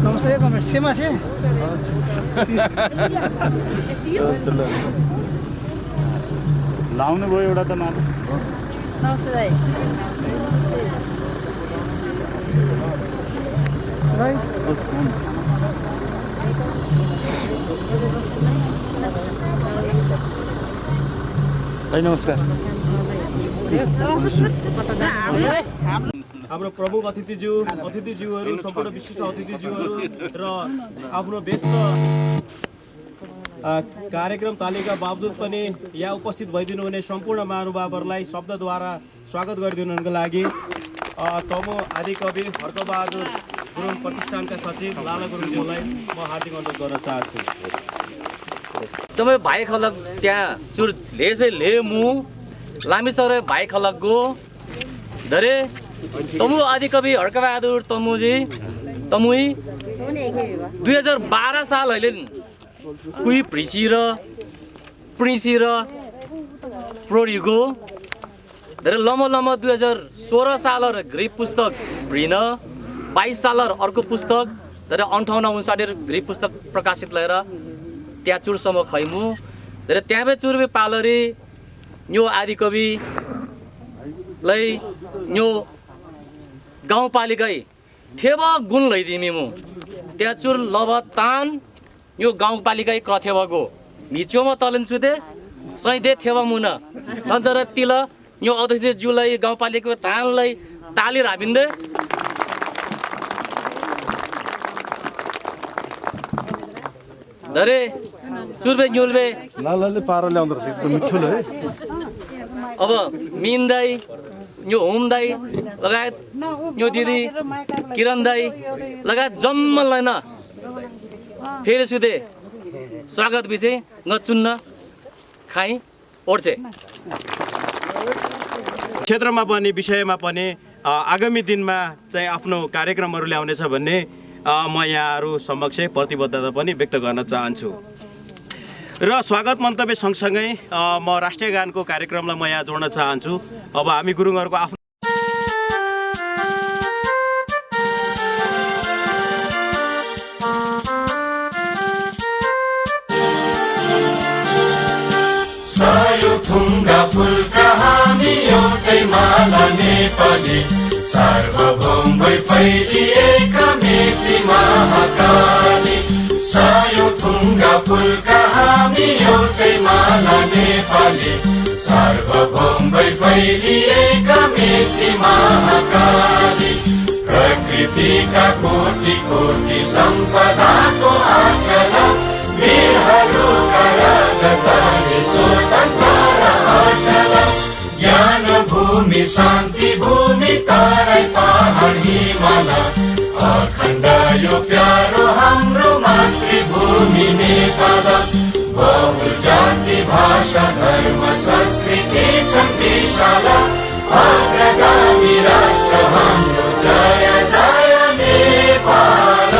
नमस्ते कमेन्ट सेमा से लाउनु भयो एउटा त माथि भाइ नमस्कार। हाम्रो प्रमुख अतिथिज्यूहरू सम्पूर्ण विशिष्ट अतिथिज्यूहरू र आफ्नो व्यस्त कार्यक्रम तालिका बावजुद पनि यहाँ उपस्थित भइदिनु हुने सम्पूर्ण महानुभावहरूलाई शब्दद्वारा स्वागत गरिदिनुको लागि तमु आदिकवि हर्कबहादुर गुरुङ प्रतिष्ठानका सचिव लाला गुरुङज्यूलाई म हार्दिक अनुरोध गर्न चाहन्छु। जब भाइ खलक त्यहाँ चुर लेसे ले मु लामिसरे भाइ खलक गो धरे तमु आदिकवि हर्कबहादुर तमुजी तमुई 2012 साल अहिले कुई प्रिसी र प्रोरिगो धेरै लमो 2016 साल ग्रिप पुस्तक भ्रिन 22 साल अर्को पुस्तक धेरै 58-59 ग्रिप पुस्तक प्रकाशित लिएर त्यहाँ चुरसम्म खैमु धेरै त्यहाँ चुरबे पालरी यो आदिकवि लै यो गाउँपालिका थेब गुण लैदिमी मु त्यहाँ चुर लब तान यो गाउँपालिका क्रथेवगो मिचोमा तलन सुदे सैदे थेव मुन सन्दर तिल यो अध्यक्ष ज्यूलाई गाउँपालिकाको तानलाई ताली राबिन्दे धरे चुरबे न्युलबे लालाले पारा ल्याउँदो रहेछ एकदम मिठो है। अब मिन्दाई यो होम दाई लगायत यो दिदी किरण दाई लगायत जम्मलाई न फेरि सुदे स्वागत विषय न चुन्न खाई ओर्छे क्षेत्रमा पनि विषयमा पनि आगामी दिनमा चाहिँ आफ्नो कार्यक्रमहरू ल्याउनेछ भन्ने म यहाँहरू समक्ष प्रतिबद्धता पनि व्यक्त गर्न चाहन्छु। र स्वागत मन्तव्य सँगसँगै म राष्ट्रिय गानको कार्यक्रमलाई म यहाँ जोड्न चाहन्छु। अब हामी गुरुङहरूको आफ्नो थुङ्गा फुलका हामी एउटै माला नेपाली सार्वभौम भई फैलिएका मेची महाकाली सायो थुङ्गा फुलका हामी एउटै माला नेपाली सार्वभौम भई फैलिएका मेची महाकाली प्रकृतिका कोटि कोटि सम्पदाको आचल वीरहरूका रगतले स्वतन्त्र अचल ज्ञान भूमि शान्ति भूमि तराई पहाड हिमाल अखण्ड यो प्यारो हाम्रो मातृभूमि नेपाल बहु जाति भाषा धर्म संस्कृति छन् विशाल अग्रगामी राष्ट्र हाम्रो जय जय नेपाल।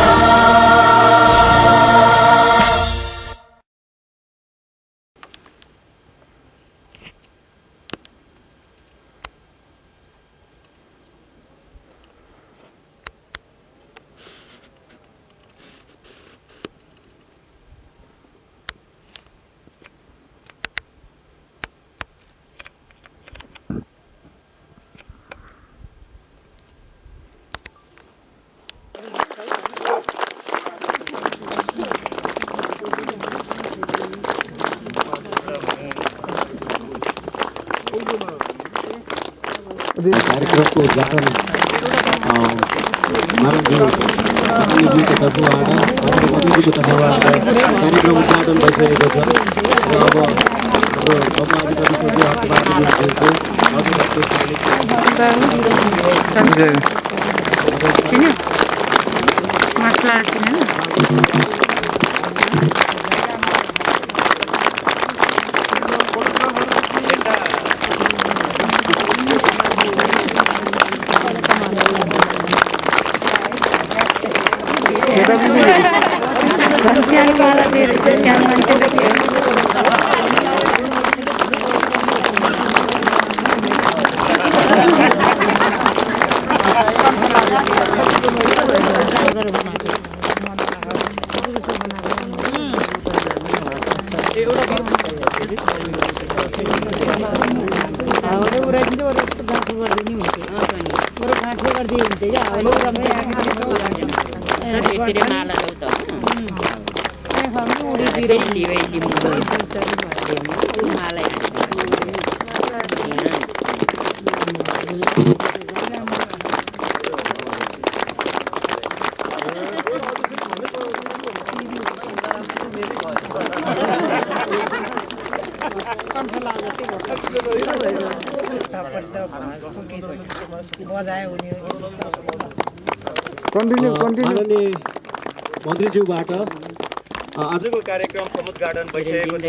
कार्यक्रमको उद्घाटन मारुङज्यू तर्फबाट मन्त्रीज्यूको तर्फबाट कार्यक्रम उद्घाटन भइसकेको छ र अब हाम्रो समाधिपति स्वर्गीय हकबहादुरज्यूको माननीय मन्त्रीज्यूबाट आजको कार्यक्रम समुद्घाटन भइसकेको छ।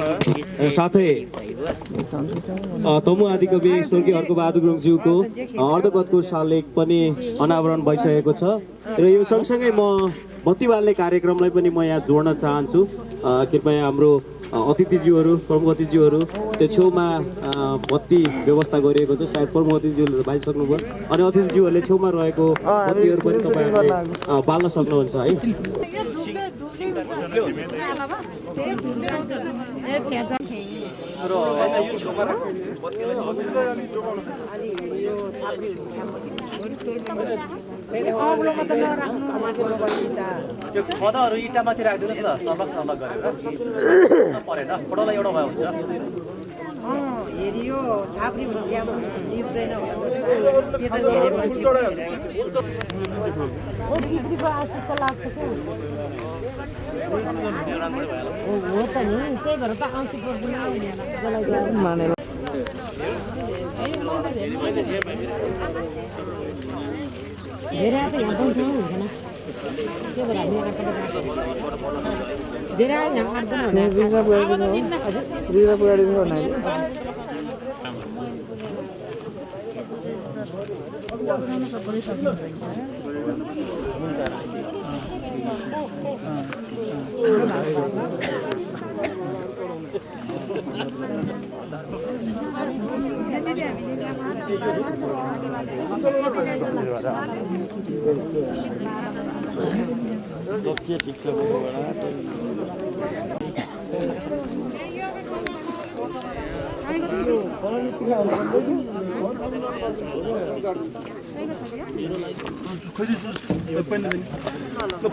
साथै तमु आदिकवि स्वर्गीय हर्कबहादुर गुरुङज्यूको अर्धगतको शालिग पनि अनावरण भइसकेको छ र यो सँगसँगै म बत्ती बाल्ने कार्यक्रमलाई पनि म यहाँ जोड्न चाहन्छु। कृपया हाम्रो अतिथिज्यूहरू प्रमुख अतिथिज्यूहरू त्यो छेउमा बत्ती व्यवस्था गरिएको छ, सायद प्रमुख अतिथिज्यूहरूले बालिसक्नुभयो अनि अतिथिज्यूहरूले छेउमा रहेको बत्तीहरू पनि तपाईँहरूले बाल्न सक्नुहुन्छ है। त्यो खदाहरू इँटामाथि राखिदिनुहोस् न, सर्लक सर्लक गरेर परेन फोटोलाई एउटा भए हुन्छ।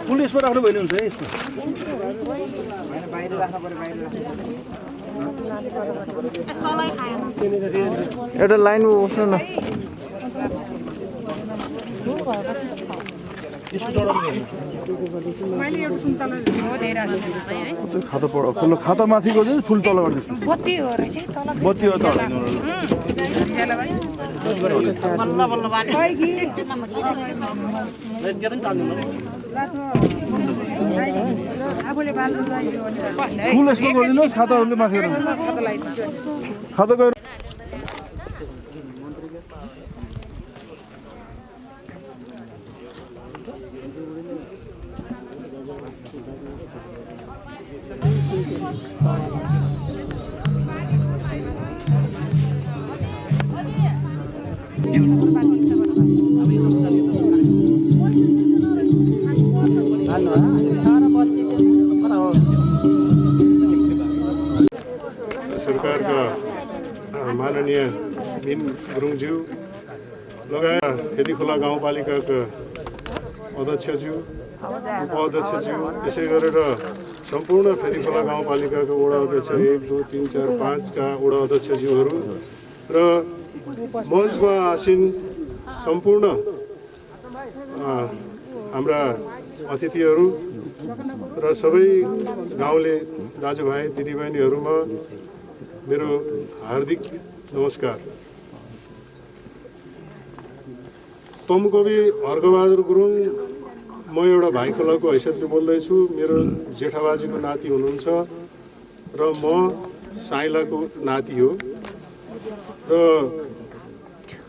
फुल यसमा राख्नु भयो भने हुन्छ है यसमा। एउटा लाइनमा बस्नु न। खाता पढ फुल खाता माथिको चाहिँ फुल तल गरिदिनुहोस्। बत्ती हो त फुल यसमा गरिदिनुहोस्, खाताहरूले माथि खाता गएर सरकारका माननीय बिन गुरुङज्यू लगायत फेदीखोला गाउँपालिकाका अध्यक्षज्यू उपाध्यक्षज्यू यसै गरेर सम्पूर्ण फेदीखोला गाउँपालिकाका वडा अध्यक्ष 1, 2, 3, 4, 5 का वडा अध्यक्षज्यूहरू र मञ्चमा आसीन सम्पूर्ण हाम्रा अतिथिहरू र सबै गाउँले दाजुभाइ दिदीबहिनीहरूमा मेरो हार्दिक नमस्कार। तमुकवि हर्कबहादुर गुरुङ म एउटा भाइ खोलाको हैसियतले बोल्दैछु। मेरो जेठाबाजीको नाति हुनुहुन्छ र म साइलाको नाति हो र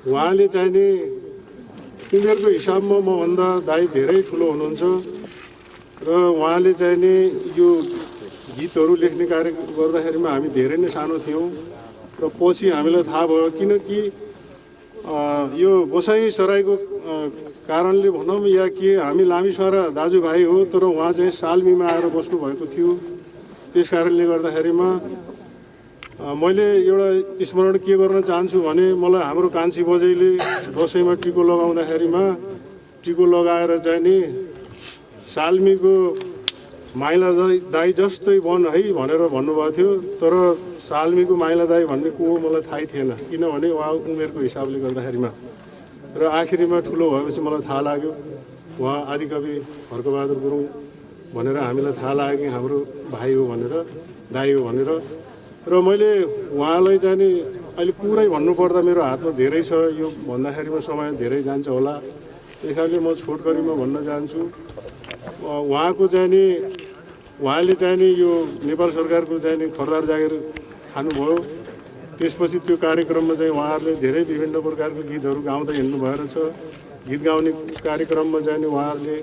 उहाँले चाहिँ नि उमेरको हिसाबमा मभन्दा दाइ धेरै ठुलो हुनुहुन्छ र उहाँले चाहिँ नि यो गीतहरू लेख्ने कार्य गर्दाखेरिमा हामी धेरै नै सानो थियौँ र पछि हामीलाई थाहा भयो किनकि यो गोसाई सराईको कारणले भनौँ या के हामी लामिछारा दाजुभाइ हो तर उहाँ चाहिँ साल्मीमा आएर बस्नुभएको थियो। त्यस कारणले गर्दाखेरिमा मैले एउटा स्मरण के गर्न चाहन्छु भने मलाई हाम्रो कान्छी बजैले दसैँमा टिको लगाउँदाखेरिमा टिको लगाएर चाहिँ नि साल्मीको माइला दाई जस्तै बन है भनेर भन्नुभएको थियो। तर साल्मीको माइला दाई भन्ने को हो मलाई थाहै थिएन किनभने उहाँ उमेरको हिसाबले गर्दाखेरिमा र आखिरीमा ठुलो भएपछि मलाई थाहा लाग्यो उहाँ आदिकवि हर्कबहादुर गुरुङ भनेर हामीलाई थाहा लाग्यो कि हाम्रो भाइ हो भनेर दाइ हो भनेर। र मैले उहाँलाई चाहिँ नि अहिले पुरै भन्नुपर्दा मेरो हातमा धेरै छ यो भन्दाखेरिमा समय धेरै जान्छ होला त्यस कारणले म छोटकरीमा भन्न चाहन्छु उहाँको चाहिँ नि उहाँले चाहिँ नि यो नेपाल सरकारको चाहिँ नि खरदार जागिर खानुभयो। त्यसपछि त्यो कार्यक्रममा चाहिँ उहाँहरूले धेरै विभिन्न प्रकारको गीतहरू गाउँदै हिँड्नुभयो रहेछ। गीत गाउने कार्यक्रममा चाहिँ नि उहाँहरूले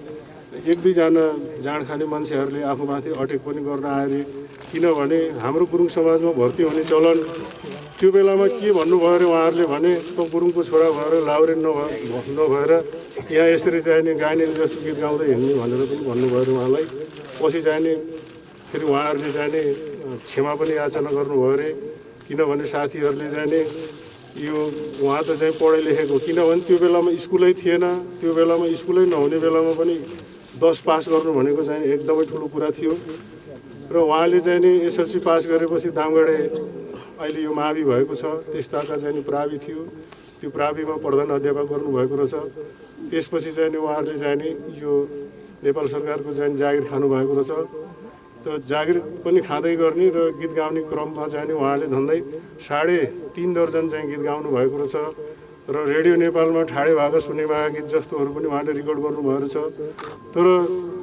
एक दुईजना जाँड खाने मान्छेहरूले आफूमाथि अटेक पनि गर्न आए किनभने हाम्रो गुरुङ समाजमा भर्ती हुने चलन त्यो बेलामा के भन्नुभयो अरे उहाँहरूले भने त गुरुङको छोरा भएर लाउरे नभएर यहाँ यसरी चाहिँ नि गाइनेले जस्तो गीत गाउँदै हिँड्ने भनेर पनि भन्नुभयो अरे उहाँलाई। पछि चाहिँ नि फेरि उहाँहरूले चाहिँ नि क्षमा पनि याचना गर्नुभयो अरे किनभने साथीहरूले चाहिँ नि यो उहाँ त चाहिँ पढाइ लेखेको किनभने त्यो बेलामा स्कुलै थिएन। त्यो बेलामा स्कुलै नहुने बेलामा पनि 10 पास गर्नु भनेको चाहिँ एकदमै ठुलो कुरा थियो र उहाँले चाहिँ नि एसएलसी पास गरेपछि दामगढे अहिले यो मावि भएको छ त्यस्ताका चाहिँ नि प्रावि थियो त्यो प्राविमा प्रधान अध्यापक गर्नुभएको रहेछ। त्यसपछि चाहिँ नि उहाँहरूले चाहिँ नि यो नेपाल सरकारको चाहिँ जागिर खानुभएको रहेछ। त्यो जागिर पनि खाँदै गर्ने र गीत गाउने क्रममा चाहिँ नि उहाँले झन्डै 3.5 दर्जन चाहिँ गीत गाउनु भएको रहेछ र रेडियो नेपालमा ठाडे भएको सुनेमा गीत जस्तोहरू पनि उहाँले रेकर्ड गर्नुभएको रहेछ। तर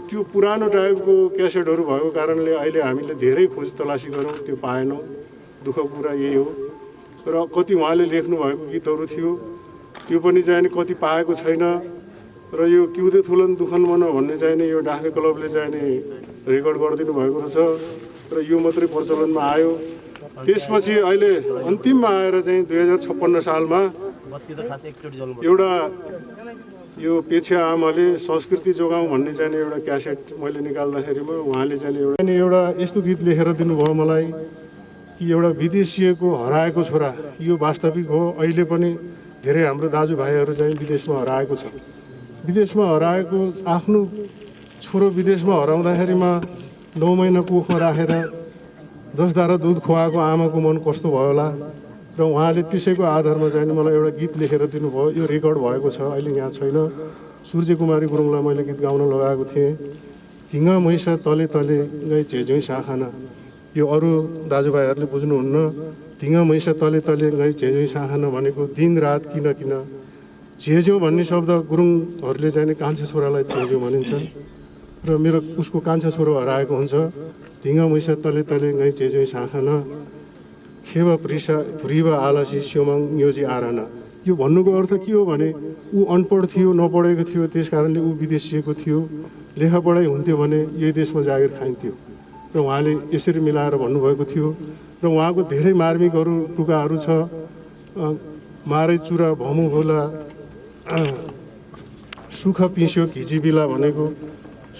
त्यो पुरानो टाइपको क्यासेटहरू भएको कारणले अहिले हामीले धेरै खोज तलासी गऱ्यौँ त्यो पाएनौँ। दुःखको कुरा यही हो र कति उहाँले लेख्नु भएको गीतहरू थियो त्यो पनि चाहिँ नि कति पाएको छैन र यो क्युदे थुलन दुखन मन भन्ने चाहिँ नि यो डाके क्लबले चाहिँ नि रेकर्ड गरिदिनु भएको रहेछ र यो मात्रै प्रचलनमा आयो। त्यसपछि अहिले अन्तिममा आएर चाहिँ 2056 सालमा एउटा यो पेछा आमाले संस्कृति जोगाउँ भन्ने चाहिँ एउटा क्यासेट मैले निकाल्दाखेरिमा उहाँले चाहिँ एउटा यस्तो गीत लेखेर दिनुभयो मलाई कि एउटा विदेशीको हराएको छोरा यो वास्तविक हो। अहिले पनि धेरै हाम्रो दाजुभाइहरू चाहिँ विदेशमा हराएको छ। विदेशमा हराएको आफ्नो छोरो विदेशमा हराउँदाखेरिमा 9 महिना कुखमा राखेर 10 धारा दुध खुवाएको आमाको मन कस्तो भयो होला र उहाँले त्यसैको आधारमा चाहिँ मलाई एउटा गीत लेखेर दिनुभयो। यो रेकर्ड भएको छ अहिले यहाँ छैन। सूर्य कुमारी गुरुङलाई मैले गीत गाउन लगाएको थिएँ। ढिङ्गा मैसा तले तले गई झेझै साखाना यो अरू दाजुभाइहरूले बुझ्नुहुन्न। ढिङ्गा मैसा तले तले गई झेझै साखाना भनेको दिन रात किन किन झेझो भन्ने शब्द गुरुङहरूले चाहिँ नि कान्छा छोरालाई झेझो भनिन्छ र मेरो उसको कान्छा छोरो हराएको हुन्छ। ढिङ्गा मैसा तले तले गई झेझै साखाना खेवा भ्रिवा आलसी स्योमाङ न्योजी आराना यो भन्नुको अर्थ के हो भने ऊ अनपढ थियो नपढेको थियो त्यस कारणले ऊ विदेशिएको थियो। लेखापढाइ हुन्थ्यो भने यही देशमा जागिर खाइन्थ्यो र उहाँले यसरी मिलाएर भन्नुभएको थियो र उहाँको धेरै मार्मिकहरू टुकाहरू छ। मारै चुरा भमु होला सुख पिस्यो घिजी बिला भनेको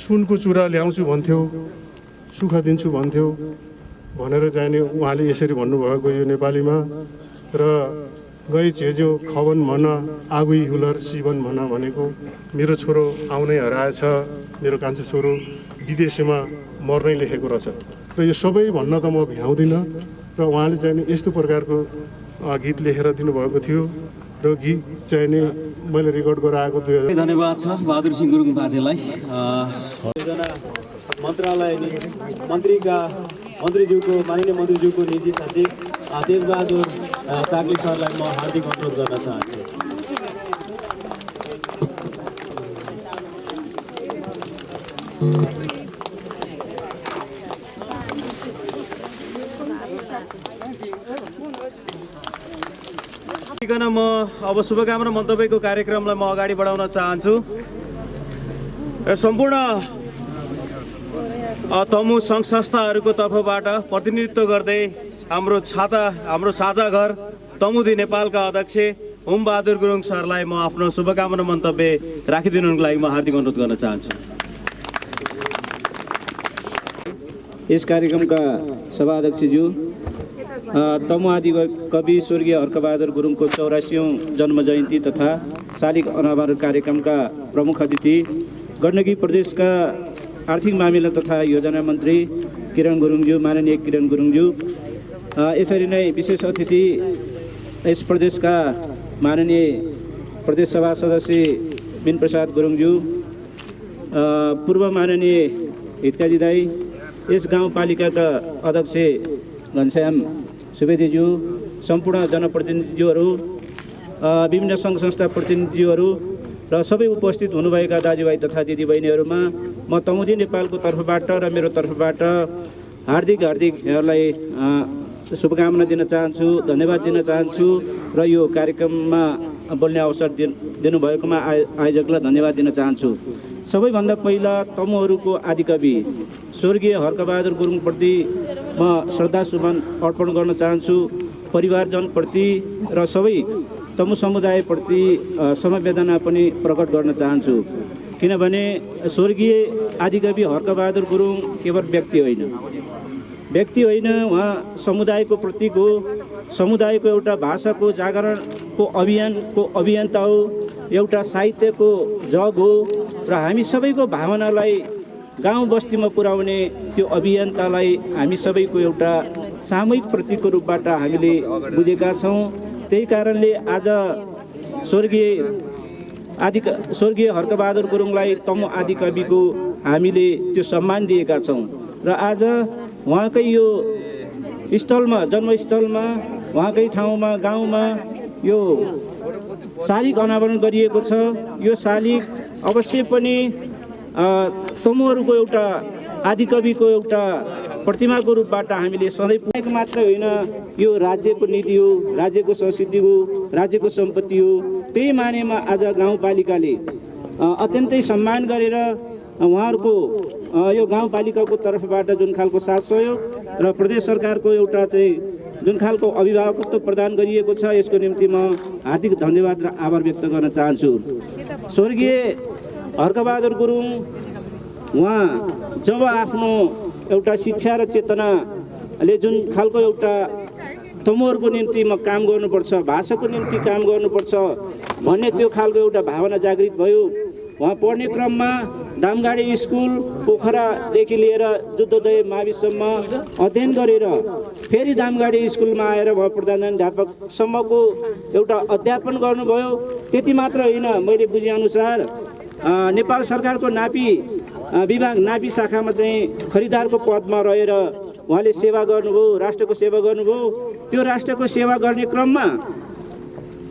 सुनको चुरा ल्याउँछु भन्थ्यो सुख दिन्छु भन्थ्यो भनेर चाहिँ नि उहाँले यसरी भन्नुभएको यो नेपालीमा। र गई चेज्यो खवन भन आगुई हुलर शिवन भन भनेको मेरो छोरो आउनै हराएछ मेरो कान्छा छोरो विदेशीमा मर्नै लेखेको रहेछ र यो सबै भन्न त म भ्याउँदिनँ। र उहाँले चाहिँ नि यस्तो प्रकारको गीत लेखेर दिनुभएको थियो। र गीत चाहिँ नि मैले रेकर्ड गराएको 2000। धन्यवाद छ बहादुर सिंह गुरुङ बाजेलाई। योजना मन्त्रालय मन्त्रीज्यूको माननीय मन्त्रीज्यूको निजी सचिव तेजबहादुर चाक्लिक सरलाई म हार्दिक अनुरोध गर्न चाहन्छु। म अब शुभकामना मन्तव्यको कार्यक्रमलाई म अगाडि बढाउन चाहन्छु र सम्पूर्ण तमु सङ्घ संस्थाहरूको तर्फबाट प्रतिनिधित्व गर्दै हाम्रो साझा घर तमुदी नेपालका अध्यक्ष ओमबहादुर गुरुङ सरलाई म आफ्नो शुभकामना मन्तव्य राखिदिनुको लागि म हार्दिक अनुरोध गर्न चाहन्छु। यस कार्यक्रमका सभाध्यक्षज्यू, तमु आदि कवि स्वर्गीय हर्कबहादुर गुरुङको 84औं जन्म जयन्ती तथा शालिग अनावरण कार्यक्रमका प्रमुख अतिथि गण्डकी प्रदेशका आर्थिक मामिला तथा योजना मन्त्री किरण गुरुङज्यू, माननीय किरण गुरुङज्यू, यसरी नै विशेष अतिथि यस प्रदेशका माननीय प्रदेश सभा सदस्य बिन प्रसाद गुरुङज्यू, पूर्व माननीय हितकाजी दाई, यस गाउँपालिकाका अध्यक्ष घनश्याम सुवेदीज्यू, सम्पूर्ण जनप्रतिनिधिज्यूहरू, विभिन्न सङ्घ संस्था प्रतिनिधिज्यूहरू र सबै उपस्थित हुनुभएका दाजुभाइ तथा दिदीबहिनीहरूमा म तमुदी नेपालको तर्फबाट र मेरो तर्फबाट हार्दिक यहाँलाई शुभकामना दिन चाहन्छु, धन्यवाद दिन चाहन्छु र यो कार्यक्रममा बोल्ने अवसर दिनुभएकोमा आयोजकलाई धन्यवाद दिन चाहन्छु। सबैभन्दा पहिला तमुहरूको आदिकवि स्वर्गीय हर्कबहादुर गुरुङप्रति म श्रद्धासुमन अर्पण गर्न चाहन्छु। परिवारजनप्रति र सबै तमु समुदायप्रति समवेदना पनि प्रकट गर्न चाहन्छु, किनभने स्वर्गीय आदिकवि हर्कबहादुर गुरुङ केवल व्यक्ति होइन, उहाँ समुदायको प्रतीक हो, समुदायको एउटा भाषाको जागरणको अभियन्ता हो, एउटा साहित्यको जग हो र हामी सबैको भावनालाई गाउँ बस्तीमा पुर्याउने त्यो अभियन्तालाई हामी सबैको एउटा सामूहिक प्रतीकको रूपबाट हामीले बुझेका छौँ। त्यही कारणले आज स्वर्गीय हर्कबहादुर गुरुङलाई तमु आदिकविको हामीले त्यो सम्मान दिएका छौँ र आज उहाँकै यो स्थलमा, जन्मस्थलमा, उहाँकै ठाउँमा, गाउँमा यो शालिग अनावरण गरिएको छ। यो शालिग अवश्य पनि तमुहरूको एउटा आदिकविको एउटा प्रतिमाको रूपबाट हामीले सधैँ पुगेको मात्र होइन, यो राज्यको निधि हो, राज्यको संस्कृति हो, राज्यको सम्पत्ति हो। त्यही मानेमा आज गाउँपालिकाले अत्यन्तै सम्मान गरेर उहाँहरूको यो गाउँपालिकाको तर्फबाट जुन खालको साथ सहयोग र प्रदेश सरकारको एउटा चाहिँ जुन खालको अभिभावकत्व प्रदान गरिएको छ, यसको निम्ति म हार्दिक धन्यवाद र आभार व्यक्त गर्न चाहन्छु। स्वर्गीय हर्कबहादुर गुरुङ उहाँ जब आफ्नो एउटा शिक्षा र चेतनाले जुन खालको एउटा तमुहरूको निम्ति म काम गर्नुपर्छ, भाषाको निम्ति काम गर्नुपर्छ भन्ने त्यो खालको एउटा भावना जागृत भयो। उहाँ पढ्ने क्रममा दामगाडी स्कुल पोखरादेखि लिएर जुद्धोदय माविसम्म अध्ययन गरेर फेरि दामगाडी स्कुलमा आएर उहाँ प्रधानाध्यापकसम्मको एउटा अध्यापन गर्नुभयो। त्यति मात्र होइन, मैले बुझेअनुसार नेपाल सरकारको नापी विभाग नापी शाखामा चाहिँ खरिदारको पदमा रहेर उहाँले सेवा गर्नुभयो, राष्ट्रको सेवा गर्नुभयो। त्यो राष्ट्रको सेवा गर्ने क्रममा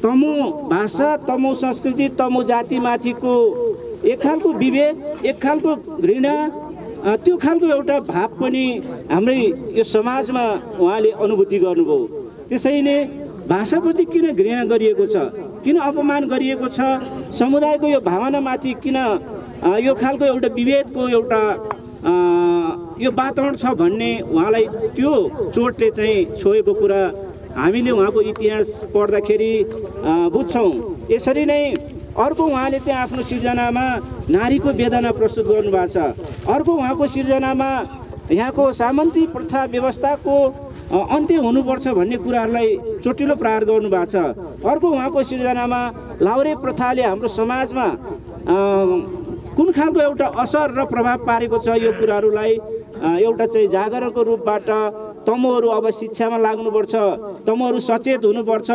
तमु भाषा, तमु संस्कृति, तमु जातिमाथिको एक खालको विवेक, एक खालको घृणा, त्यो खालको एउटा भाव पनि हाम्रै यो समाजमा उहाँले अनुभूति गर्नुभयो। त्यसैले भाषाप्रति किन घृणा गरिएको छ, किन अपमान गरिएको छ, समुदायको यो भावनामाथि किन यो खालको एउटा विभेदको एउटा यो वातावरण छ भन्ने उहाँलाई त्यो चोटले चाहिँ छोएको कुरा हामीले उहाँको इतिहास पढ्दाखेरि बुझ्छौँ। यसरी नै अर्को उहाँले चाहिँ आफ्नो सिर्जनामा नारीको वेदना प्रस्तुत गर्नुभएको छ। अर्को उहाँको सिर्जनामा यहाँको सामन्ती प्रथा व्यवस्थाको अन्त्य हुनुपर्छ भन्ने कुराहरूलाई चोटिलो प्रहार गर्नुभएको छ। अर्को उहाँको सिर्जनामा लाउरे प्रथाले हाम्रो समाजमा कुन खालको एउटा असर र प्रभाव पारेको छ, यो कुराहरूलाई एउटा चाहिँ जागरणको रूपबाट तमुहरू अब शिक्षामा लाग्नुपर्छ, तमुहरू सचेत हुनुपर्छ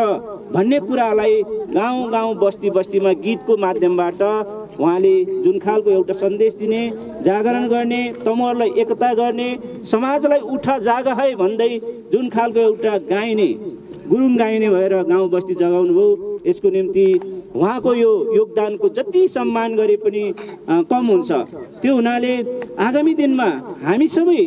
भन्ने कुरालाई गाउँ गाउँ बस्ती बस्तीमा गीतको माध्यमबाट उहाँले जुन खालको एउटा सन्देश दिने, जागरण गर्ने, तमुहरूलाई एकता गर्ने, समाजलाई उठ जाग है भन्दै जुन खालको एउटा गाइने, गुरुङ गाइने भएर गाउँ बस्ती जगाउनु भयो। यसको निम्ति उहाँको यो योगदानको जति सम्मान गरे पनि कम हुन्छ। त्यो हुनाले आगामी दिनमा हामी सबै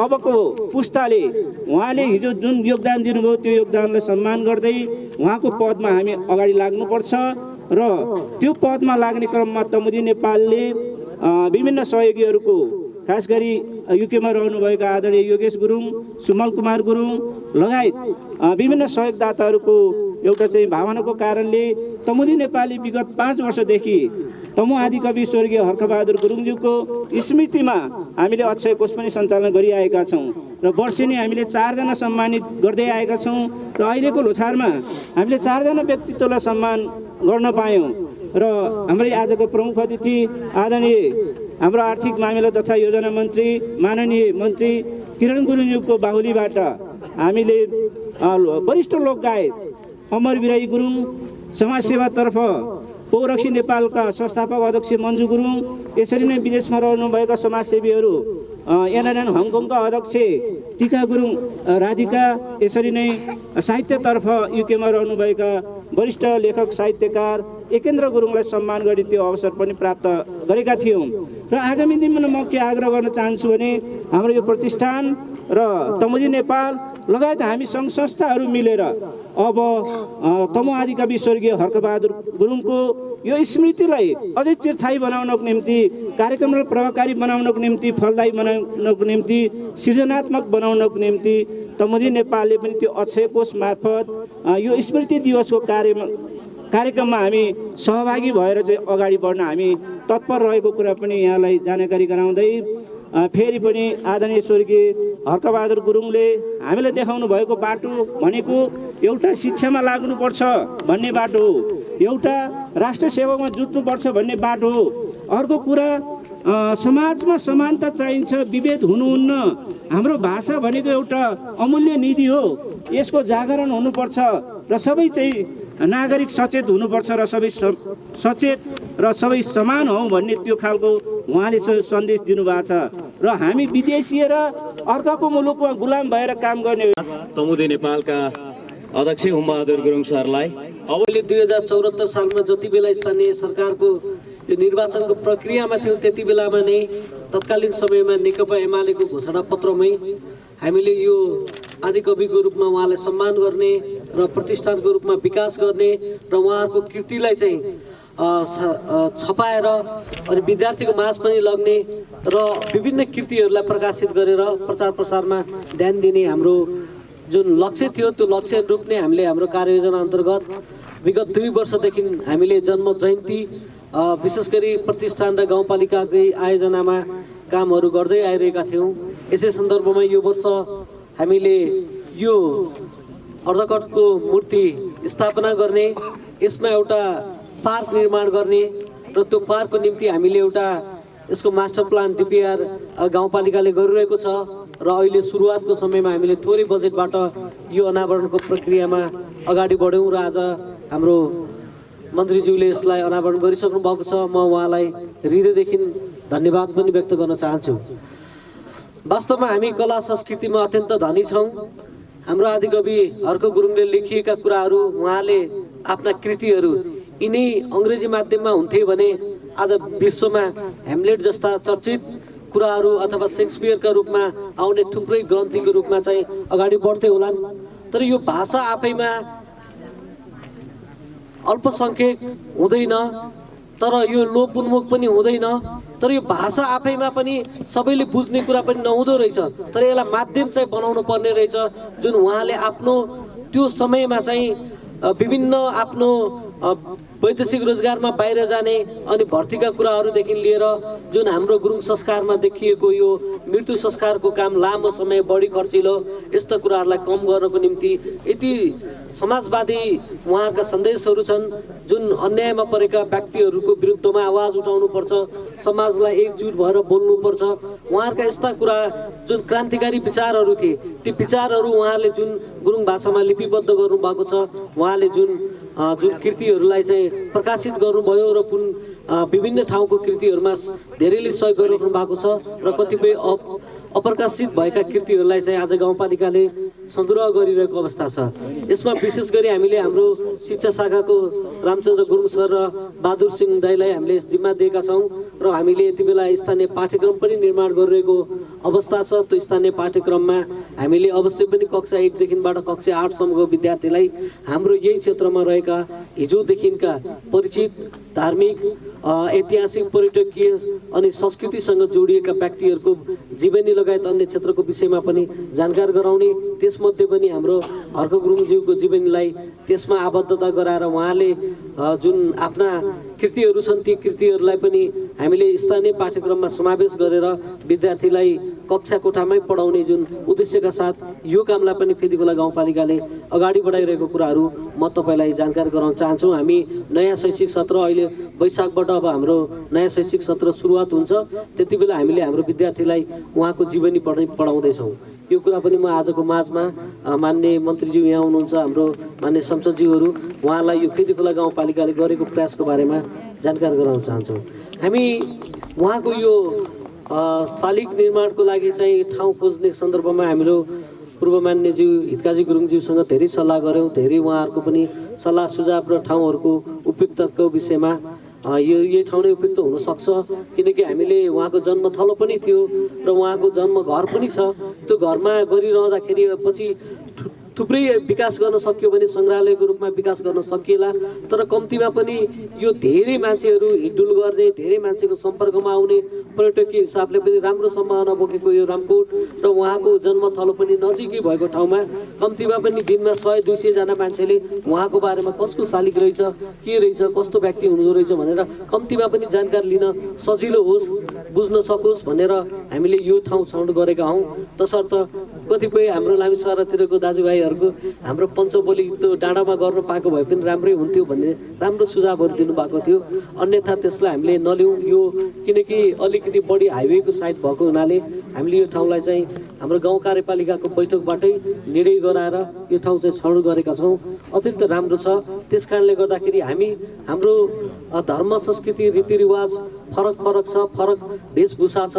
अबको पुस्ताले उहाँले हिजो जुन योगदान दिनुभयो त्यो योगदानलाई सम्मान गर्दै उहाँको पदमा हामी अगाडि लाग्नुपर्छ र त्यो पदमा लाग्ने क्रममा तमुदी नेपालले विभिन्न सहयोगीहरूको, खास गरी युकेमा रहनुभएका आदरणीय योगेश गुरुङ, सुमल कुमार गुरुङ लगायत विभिन्न सहयोगदाताहरूको एउटा चाहिँ भावनाको कारणले तमुदी नेपाली विगत 5 वर्षदेखि तमु आदिकवि स्वर्गीय हर्कबहादुर गुरुङज्यूको स्मृतिमा हामीले अक्षय कोष पनि सञ्चालन गरिआएका छौँ र वर्षेनी हामीले 4 जना सम्मानित गर्दै आएका छौँ र अहिलेको लोछारमा हामीले 4 जना व्यक्तित्वलाई सम्मान गर्न पायौँ र हाम्रै आजको प्रमुख अतिथि आदरणीय हाम्रो आर्थिक मामिला तथा योजना मन्त्री माननीय मन्त्री किरण गुरुङज्यूको बाहुलीबाट हामीले वरिष्ठ लोकगायक अमर बिराई गुरुङ, समाजसेवातर्फ पौरक्षी नेपालका संस्थापक अध्यक्ष मन्जु गुरुङ, यसरी नै विदेशमा रहनुभएका समाजसेवीहरू एनएनएन हङकङका अध्यक्ष टिका गुरुङ राधिका, यसरी नै साहित्यतर्फ युकेमा रहनुभएका वरिष्ठ लेखक साहित्यकार एकेन्द्र गुरुङलाई सम्मान गरी त्यो अवसर पनि प्राप्त गरेका थियौँ। र आगामी दिनमा म के आग्रह गर्न चाहन्छु भने हाम्रो यो प्रतिष्ठान र तमुदी नेपाल लगायत हामी सङ्घ संस्थाहरू मिलेर अब तमु आदिकवि स्वर्गीय हर्कबहादुर गुरुङको यो स्मृतिलाई अझै चिरस्थायी बनाउनको निम्ति, कार्यक्रमलाई प्रभावकारी बनाउनको निम्ति, फलदायी बनाउनको निम्ति, सृजनात्मक बनाउनको निम्ति तमुदी नेपालले पनि त्यो अक्षय कोष मार्फत यो स्मृति दिवसको कार्यक्रममा हामी सहभागी भएर चाहिँ अगाडि बढ्न हामी तत्पर रहेको कुरा पनि यहाँलाई जानकारी गराउँदै फेरि पनि आदरणीय स्वर्गीय हर्कबहादुर गुरुङले हामीलाई देखाउनु भएको बाटो भनेको एउटा शिक्षामा लाग्नुपर्छ भन्ने बाटो हो, एउटा राष्ट्र सेवामा जुट्नुपर्छ भन्ने बाटो हो। अर्को कुरा समाजमा समानता चाहिन्छ, विभेद हुनुहुन्न। हाम्रो भाषा भनेको एउटा अमूल्य निधि हो, यसको जागरण हुनुपर्छ र सबै चाहिँ नागरिक सचेत हुनुपर्छ र सबै सचेत र सबै समान हौँ भन्ने त्यो खालको उहाँले सन्देश दिनुभएको छ। र हामी विदेशी र अर्काको मुलुकमा गुलाम भएर काम गर्ने तमुदी नेपालका अध्यक्ष हुमबहादुर गुरुङ सरलाई अबले 2074 सालमा जति बेला स्थानीय सरकारको यो निर्वाचनको प्रक्रियामा थियो त्यति बेलामा नै तत्कालीन समयमा नेकपा एमालेको घोषणा पत्रमै हामीले यो आदिकविको रूपमा उहाँलाई सम्मान गर्ने र प्रतिष्ठानको रूपमा विकास गर्ने र उहाँहरूको कृतिलाई चाहिँ छपाएर अनि विद्यार्थीको माझ पनि लग्ने र विभिन्न कृतिहरूलाई प्रकाशित गरेर प्रचार प्रसारमा ध्यान दिने हाम्रो जुन लक्ष्य थियो त्यो लक्ष्य रूप नै हामीले हाम्रो कार्ययोजना अन्तर्गत विगत 2 वर्षदेखि हामीले जन्म जयन्ती विशेष गरी प्रतिष्ठान र गाउँपालिकाकै आयोजनामा कामहरू गर्दै आइरहेका थियौँ। यसै सन्दर्भमा यो वर्ष हामीले यो अर्धकटको मूर्ति स्थापना गर्ने, यसमा एउटा पार्क निर्माण गर्ने र त्यो पार्कको निम्ति हामीले एउटा यसको मास्टर प्लान डिपिआर गाउँपालिकाले गरिरहेको छ र अहिले सुरुवातको समयमा हामीले थोरै बजेटबाट यो अनावरणको प्रक्रियामा अगाडि बढ्यौँ र आज हाम्रो मन्त्रीज्यूले यसलाई अनावरण गरिसक्नु भएको छ। म उहाँलाई हृदयदेखि धन्यवाद पनि व्यक्त गर्न चाहन्छु। वास्तवमा हामी कला संस्कृतिमा अत्यन्त धनी छौँ। हाम्रो आदिकवि हर्क गुरुङले लेखिएका कुराहरू, उहाँले आफ्ना कृतिहरू यिनै अङ्ग्रेजी माध्यममा हुन्थे भने आज विश्वमा ह्यामलेट जस्ता चर्चित कुराहरू अथवा शेक्सपियरका रूपमा आउने थुप्रै ग्रन्थीको रूपमा चाहिँ अगाडि बढ्दै होलान्। तर यो भाषा आफैमा अल्पसङ्ख्यक हुँदैन, तर यो लोपोन्मुख पनि हुँदैन, तर यो भाषा आफैमा पनि सबैले बुझ्ने कुरा पनि नहुँदो रहेछ। तर यसलाई माध्यम चाहिँ बनाउनु पर्ने रहेछ, जुन उहाँले आफ्नो त्यो समयमा चाहिँ विभिन्न आफ्नो वैदेशिक रोजगारमा बाहिर जाने अनि भर्तीका कुराहरूदेखि लिएर जुन हाम्रो गुरुङ संस्कारमा देखिएको यो मृत्यु संस्कारको काम लामो समय बढी खर्चिलो यस्ता कुराहरूलाई कम गर्नको निम्ति यति समाजवादी उहाँका सन्देशहरू छन्। जुन अन्यायमा परेका व्यक्तिहरूको विरुद्धमा आवाज उठाउनुपर्छ, समाजलाई एकजुट भएर बोल्नुपर्छ। उहाँहरूका यस्ता कुरा जुन क्रान्तिकारी विचारहरू थिए ती विचारहरू उहाँले जुन गुरुङ भाषामा लिपिबद्ध गर्नुभएको छ, उहाँले जुन कृतिहरूलाई चाहिँ प्रकाशित गर्नुभयो र कुन विभिन्न ठाउँको कृतिहरूमा धेरैले सहयोग गरिरहनु भएको छ र कतिपय अप्रकाशित भएका कृतिहरूलाई चाहिँ आज गाउँपालिकाले सङ्ग्रह गरिरहेको अवस्था छ। यसमा विशेष गरी हामीले हाम्रो शिक्षा शाखाको रामचन्द्र गुरुङ सर र बहादुर सिंह दाईलाई हामीले जिम्मा दिएका छौँ र हामीले यति बेला स्थानीय पाठ्यक्रम पनि निर्माण गरिरहेको अवस्था छ। त्यो स्थानीय पाठ्यक्रममा हामीले अवश्य पनि कक्षा 1 देखिबाट कक्षा 8 सम्मको विद्यार्थीलाई हाम्रो यही क्षेत्रमा रहेका हिजोदेखिका परिचित धार्मिक ऐतिहासिक पर्यटकीय अनि संस्कृतिसँग जोडिएका व्यक्तिहरूको जीवनी लगायत अन्य क्षेत्रको विषयमा पनि जानकार गराउने, त्यसमध्ये पनि हाम्रो हर्क गुरुङज्यूको जीवनीलाई त्यसमा आबद्धता गराएर उहाँले जुन आफ्ना कृतिहरू छन् ती कृतिहरूलाई पनि हामीले स्थानीय पाठ्यक्रममा समावेश गरेर विद्यार्थीलाई कक्षा कोठामै पढाउने जुन उद्देश्यका साथ यो कामलाई पनि फेदीखोला गाउँपालिकाले अगाडि बढाइरहेको कुराहरू म तपाईँलाई जानकार गराउन चाहन्छु। हामी नयाँ शैक्षिक सत्र अहिले वैशाखबाट अब हाम्रो नयाँ शैक्षिक सत्र सुरुवात हुन्छ, त्यति बेला हामीले हाम्रो विद्यार्थीलाई उहाँको जीवनी पढाउँदैछौँ। यो कुरा पनि म आजको माझमा मान्य मन्त्रीज्यू यहाँ हुनुहुन्छ, हाम्रो मान्य संसदज्यूहरू, उहाँलाई यो फेदीखोला गाउँपालिकाले गरेको प्रयासको बारेमा जानकार गराउन चाहन्छौँ। हामी उहाँको यो शालिग निर्माणको लागि चाहिँ ठाउँ खोज्ने सन्दर्भमा हाम्रो पूर्व मान्यज्यू हितकाजी गुरुङज्यूसँग धेरै सल्लाह गऱ्यौँ। धेरै उहाँहरूको पनि सल्लाह सुझाव र ठाउँहरूको उपयुक्तको विषयमा यही ठाउँ नै उपयुक्त हुनसक्छ, किनकि हामीले उहाँको जन्मथलो पनि थियो र उहाँको जन्म घर पनि छ। त्यो घरमा गरिरहँदाखेरि पछि थुप्रै विकास गर्न सक्यो भने सङ्ग्रहालयको रूपमा विकास गर्न सकिएला, तर कम्तीमा पनि यो धेरै मान्छेहरू हिँडडुल गर्ने, धेरै मान्छेको सम्पर्कमा आउने, पर्यटकीय हिसाबले पनि राम्रो सम्भावना बोकेको यो रामकोट र उहाँको जन्मथलो पनि नजिकै भएको ठाउँमा कम्तीमा पनि दिनमा 100-200 जना मान्छेले उहाँको बारेमा कसको शालिग रहेछ, के रहेछ, कस्तो व्यक्ति हुनुहुँदो रहेछ भनेर कम्तीमा पनि जानकारी लिन सजिलो होस्, बुझ्न सकोस् भनेर हामीले यो ठाउँ छनौट गरेका हौँ। तसर्थ कतिपय हाम्रो लामिछारातिरको दाजुभाइहरूको हाम्रो पञ्चबोली त्यो डाँडामा गर्न पाएको भए पनि राम्रै हुन्थ्यो भन्ने राम्रो सुझावहरू दिनुभएको थियो। अन्यथा त्यसलाई हामीले नलिउँ, यो किनकि अलिकति बढी हाइवेको साइड भएको हुनाले हामीले यो ठाउँलाई चाहिँ हाम्रो गाउँ कार्यपालिकाको बैठकबाटै निर्णय गराएर यो ठाउँ चाहिँ छनौट गरेका छौँ। अत्यन्त राम्रो छ। त्यस कारणले गर्दाखेरि हामी हाम्रो धर्म संस्कृति रीतिरिवाज फरक फरक छ, फरक वेशभूषा छ,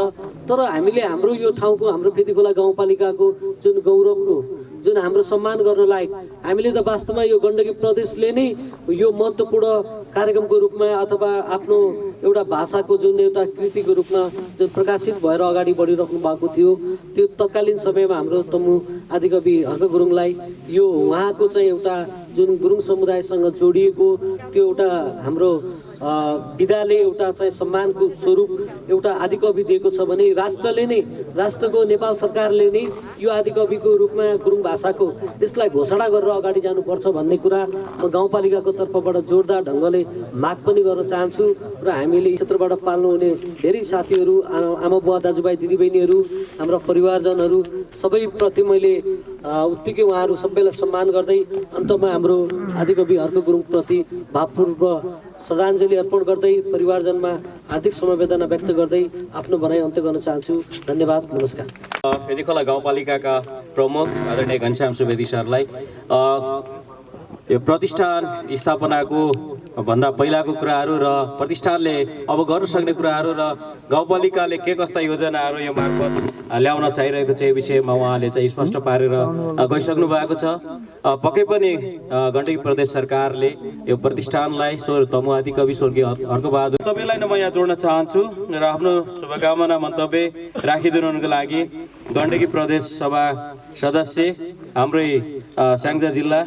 तर हामीले हाम्रो यो ठाउँको हाम्रो फेदीखोला गाउँपालिकाको जुन गौरवको जुन हाम्रो सम्मान गर्न लायक, हामीले त वास्तवमा यो गण्डकी प्रदेशले नै यो महत्त्वपूर्ण कार्यक्रमको रूपमा अथवा आफ्नो एउटा भाषाको जुन एउटा कृतिको रूपमा जुन प्रकाशित भएर अगाडि बढिराख्नु भएको थियो, त्यो तत्कालीन समयमा हाम्रो तमु आदिकवि हर्क गुरुङलाई यो उहाँको चाहिँ एउटा जुन गुरुङ समुदायसँग जोडिएको त्यो एउटा हाम्रो विधाले एउटा चाहिँ सम्मानको स्वरूप एउटा आदिकवि दिएको छ भने राष्ट्रले नै, राष्ट्रको नेपाल सरकारले नै यो आदिकविको रूपमा गुरुङ भाषाको यसलाई घोषणा गरेर अगाडि जानुपर्छ भन्ने कुरा म गाउँपालिकाको तर्फबाट जोरदार ढङ्गले माग पनि गर्न चाहन्छु। र हामीले क्षेत्रबाट पाल्नुहुने धेरै साथीहरू, आमा बुवा दाजुभाइ दिदीबहिनीहरू, हाम्रा परिवारजनहरू सबैप्रति मैले उत्तिकै उहाँहरू सबैलाई सम्मान गर्दै अन्तमा हाम्रो आदिकवि हर्क गुरुङप्रति भावपूर्व श्रद्धाञ्जली अर्पण गर्दै परिवारजनमा हार्दिक समवेदना व्यक्त गर्दै आफ्नो भनाइ अन्त्य गर्न चाहन्छु। धन्यवाद, नमस्कार। फेदीखोला गाउँपालिकाका प्रमुख आदरणीय घनश्याम सुवेदी सरलाई यो प्रतिष्ठान स्थापनाको भन्दा पहिलाको कुराहरू र प्रतिष्ठानले अब गर्न सक्ने कुराहरू र गाउँपालिकाले के कस्ता योजनाहरू यो मार्फत ल्याउन चाहिरहेको छ, यो विषयमा उहाँले चाहिँ स्पष्ट पारेर गइसक्नु भएको छ। पक्कै पनि गण्डकी प्रदेश सरकारले यो प्रतिष्ठानलाई तमु आदिकवि स्वर्गीय हर्कबहादुर तपाईँलाई नै म यहाँ जोड्न चाहन्छु र आफ्नो शुभकामना मन्तव्य राखिदिनुको लागि गण्डकी प्रदेश सभा सदस्य हाम्रै स्याङ्जा जिल्ला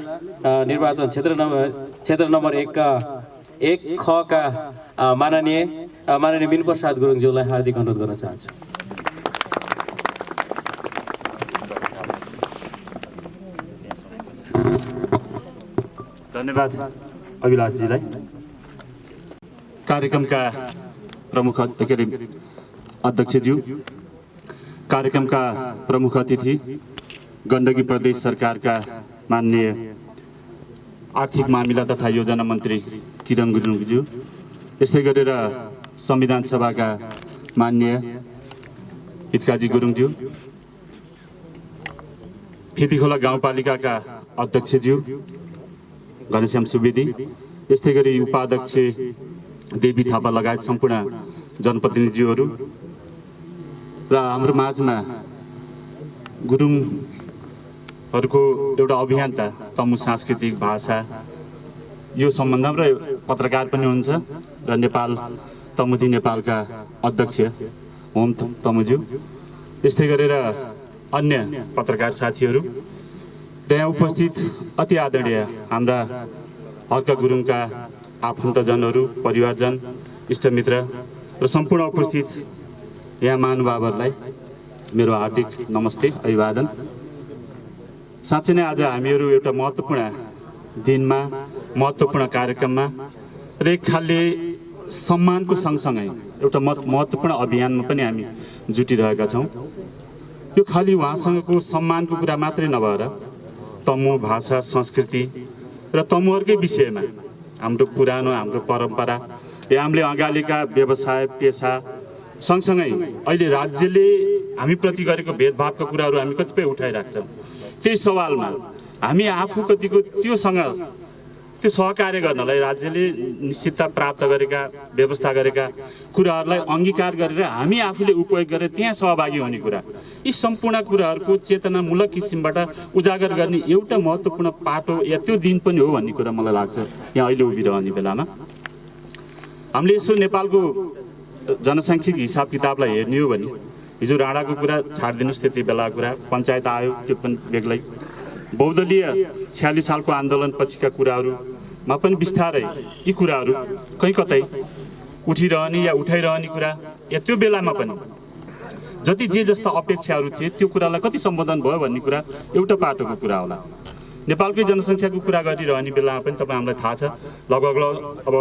निर्वाचन क्षेत्र नम्बर 1 का माननीय बिन प्रसाद गुरुङज्यूलाई हार्दिक अनुरोध गर्न चाहन्छु। धन्यवाद। अभिलाषजीलाई, कार्यक्रमका प्रमुख अध्यक्षज्यू, कार्यक्रमका प्रमुख अतिथि, गण्डकी प्रदेश सरकारका माननीय आर्थिक मामिला तथा योजना मन्त्री किरण गुरुङज्यू, यसै गरेर संविधान सभाका माननीय हितकाजी गुरुङज्यू, फितीखोला गाउँपालिकाका अध्यक्षज्यू घनश्याम सुवेदी, यस्तै गरी उपाध्यक्ष देवी थापा लगायत सम्पूर्ण जनप्रतिनिधिहरू र हाम्रो माझमा गुरुङहरूको एउटा अभियन्ता तमु सांस्कृतिक भाषा यो सम्बन्धमा र पत्रकार पनि हुनुहुन्छ र नेपाल तमुदी नेपालका अध्यक्ष होम तमुज्यू, यस्तै गरेर अन्य पत्रकार साथीहरू र यहाँ उपस्थित अति आदरणीय हाम्रा हर्क गुरुङका आफन्तजनहरू, परिवारजन, इष्टमित्र र सम्पूर्ण उपस्थित यहाँ महानुभावहरूलाई मेरो हार्दिक नमस्ते, अभिवादन। साँच्चै नै आज हामीहरू एउटा महत्त्वपूर्ण दिनमा, महत्त्वपूर्ण कार्यक्रममा र एक खालले सम्मानको सँगसँगै एउटा महत्त्वपूर्ण अभियानमा पनि हामी जुटिरहेका छौँ। यो खालि उहाँसँगको सम्मानको कुरा मात्रै नभएर तमु भाषा, संस्कृति र तमुहरूकै विषयमा हाम्रो पुरानो, हाम्रो परम्परा, हामीले अगाडिका व्यवसाय, पेसा सँगसँगै अहिले राज्यले हामीप्रति गरेको भेदभावका कुराहरू हामी कतिपय उठाइरहेका छौँ। त्यही सवालमा हामी आफू कतिको त्यो सहकार्य गर्नलाई राज्यले निश्चितता प्राप्त गरेका, व्यवस्था गरेका कुराहरूलाई अङ्गीकार गरेर हामी आफूले उपयोग गरेर त्यहाँ सहभागी हुने कुरा, यी सम्पूर्ण कुराहरूको चेतनामूलक किसिमबाट उजागर गर्ने एउटा महत्त्वपूर्ण पाटो या त्यो दिन पनि हो भन्ने कुरा मलाई लाग्छ यहाँ अहिले उभिरहने बेलामा। हामीले यसो नेपालको जनसाङ्ख्यिक हिसाब किताबलाई हेर्ने हो भने हिजो राणाको कुरा छाडिदिनुहोस्, त्यति बेला कुरा पञ्चायत आयो, त्यो पनि बेग्लै, बहुदलीय 46 सालको आन्दोलन पछिका कुराहरूमा पनि बिस्तारै यी कुराहरू कहीँ कतै उठिरहने या उठाइरहने कुरा या त्यो बेलामा पनि जति जे जस्ता अपेक्षाहरू थिए त्यो कुरालाई कति सम्बोधन भयो भन्ने कुरा एउटा पाटोको कुरा होला। नेपालकै जनसङ्ख्याको कुरा गरिरहने बेलामा पनि तपाईँ हामीलाई थाहा छ, लगभग अब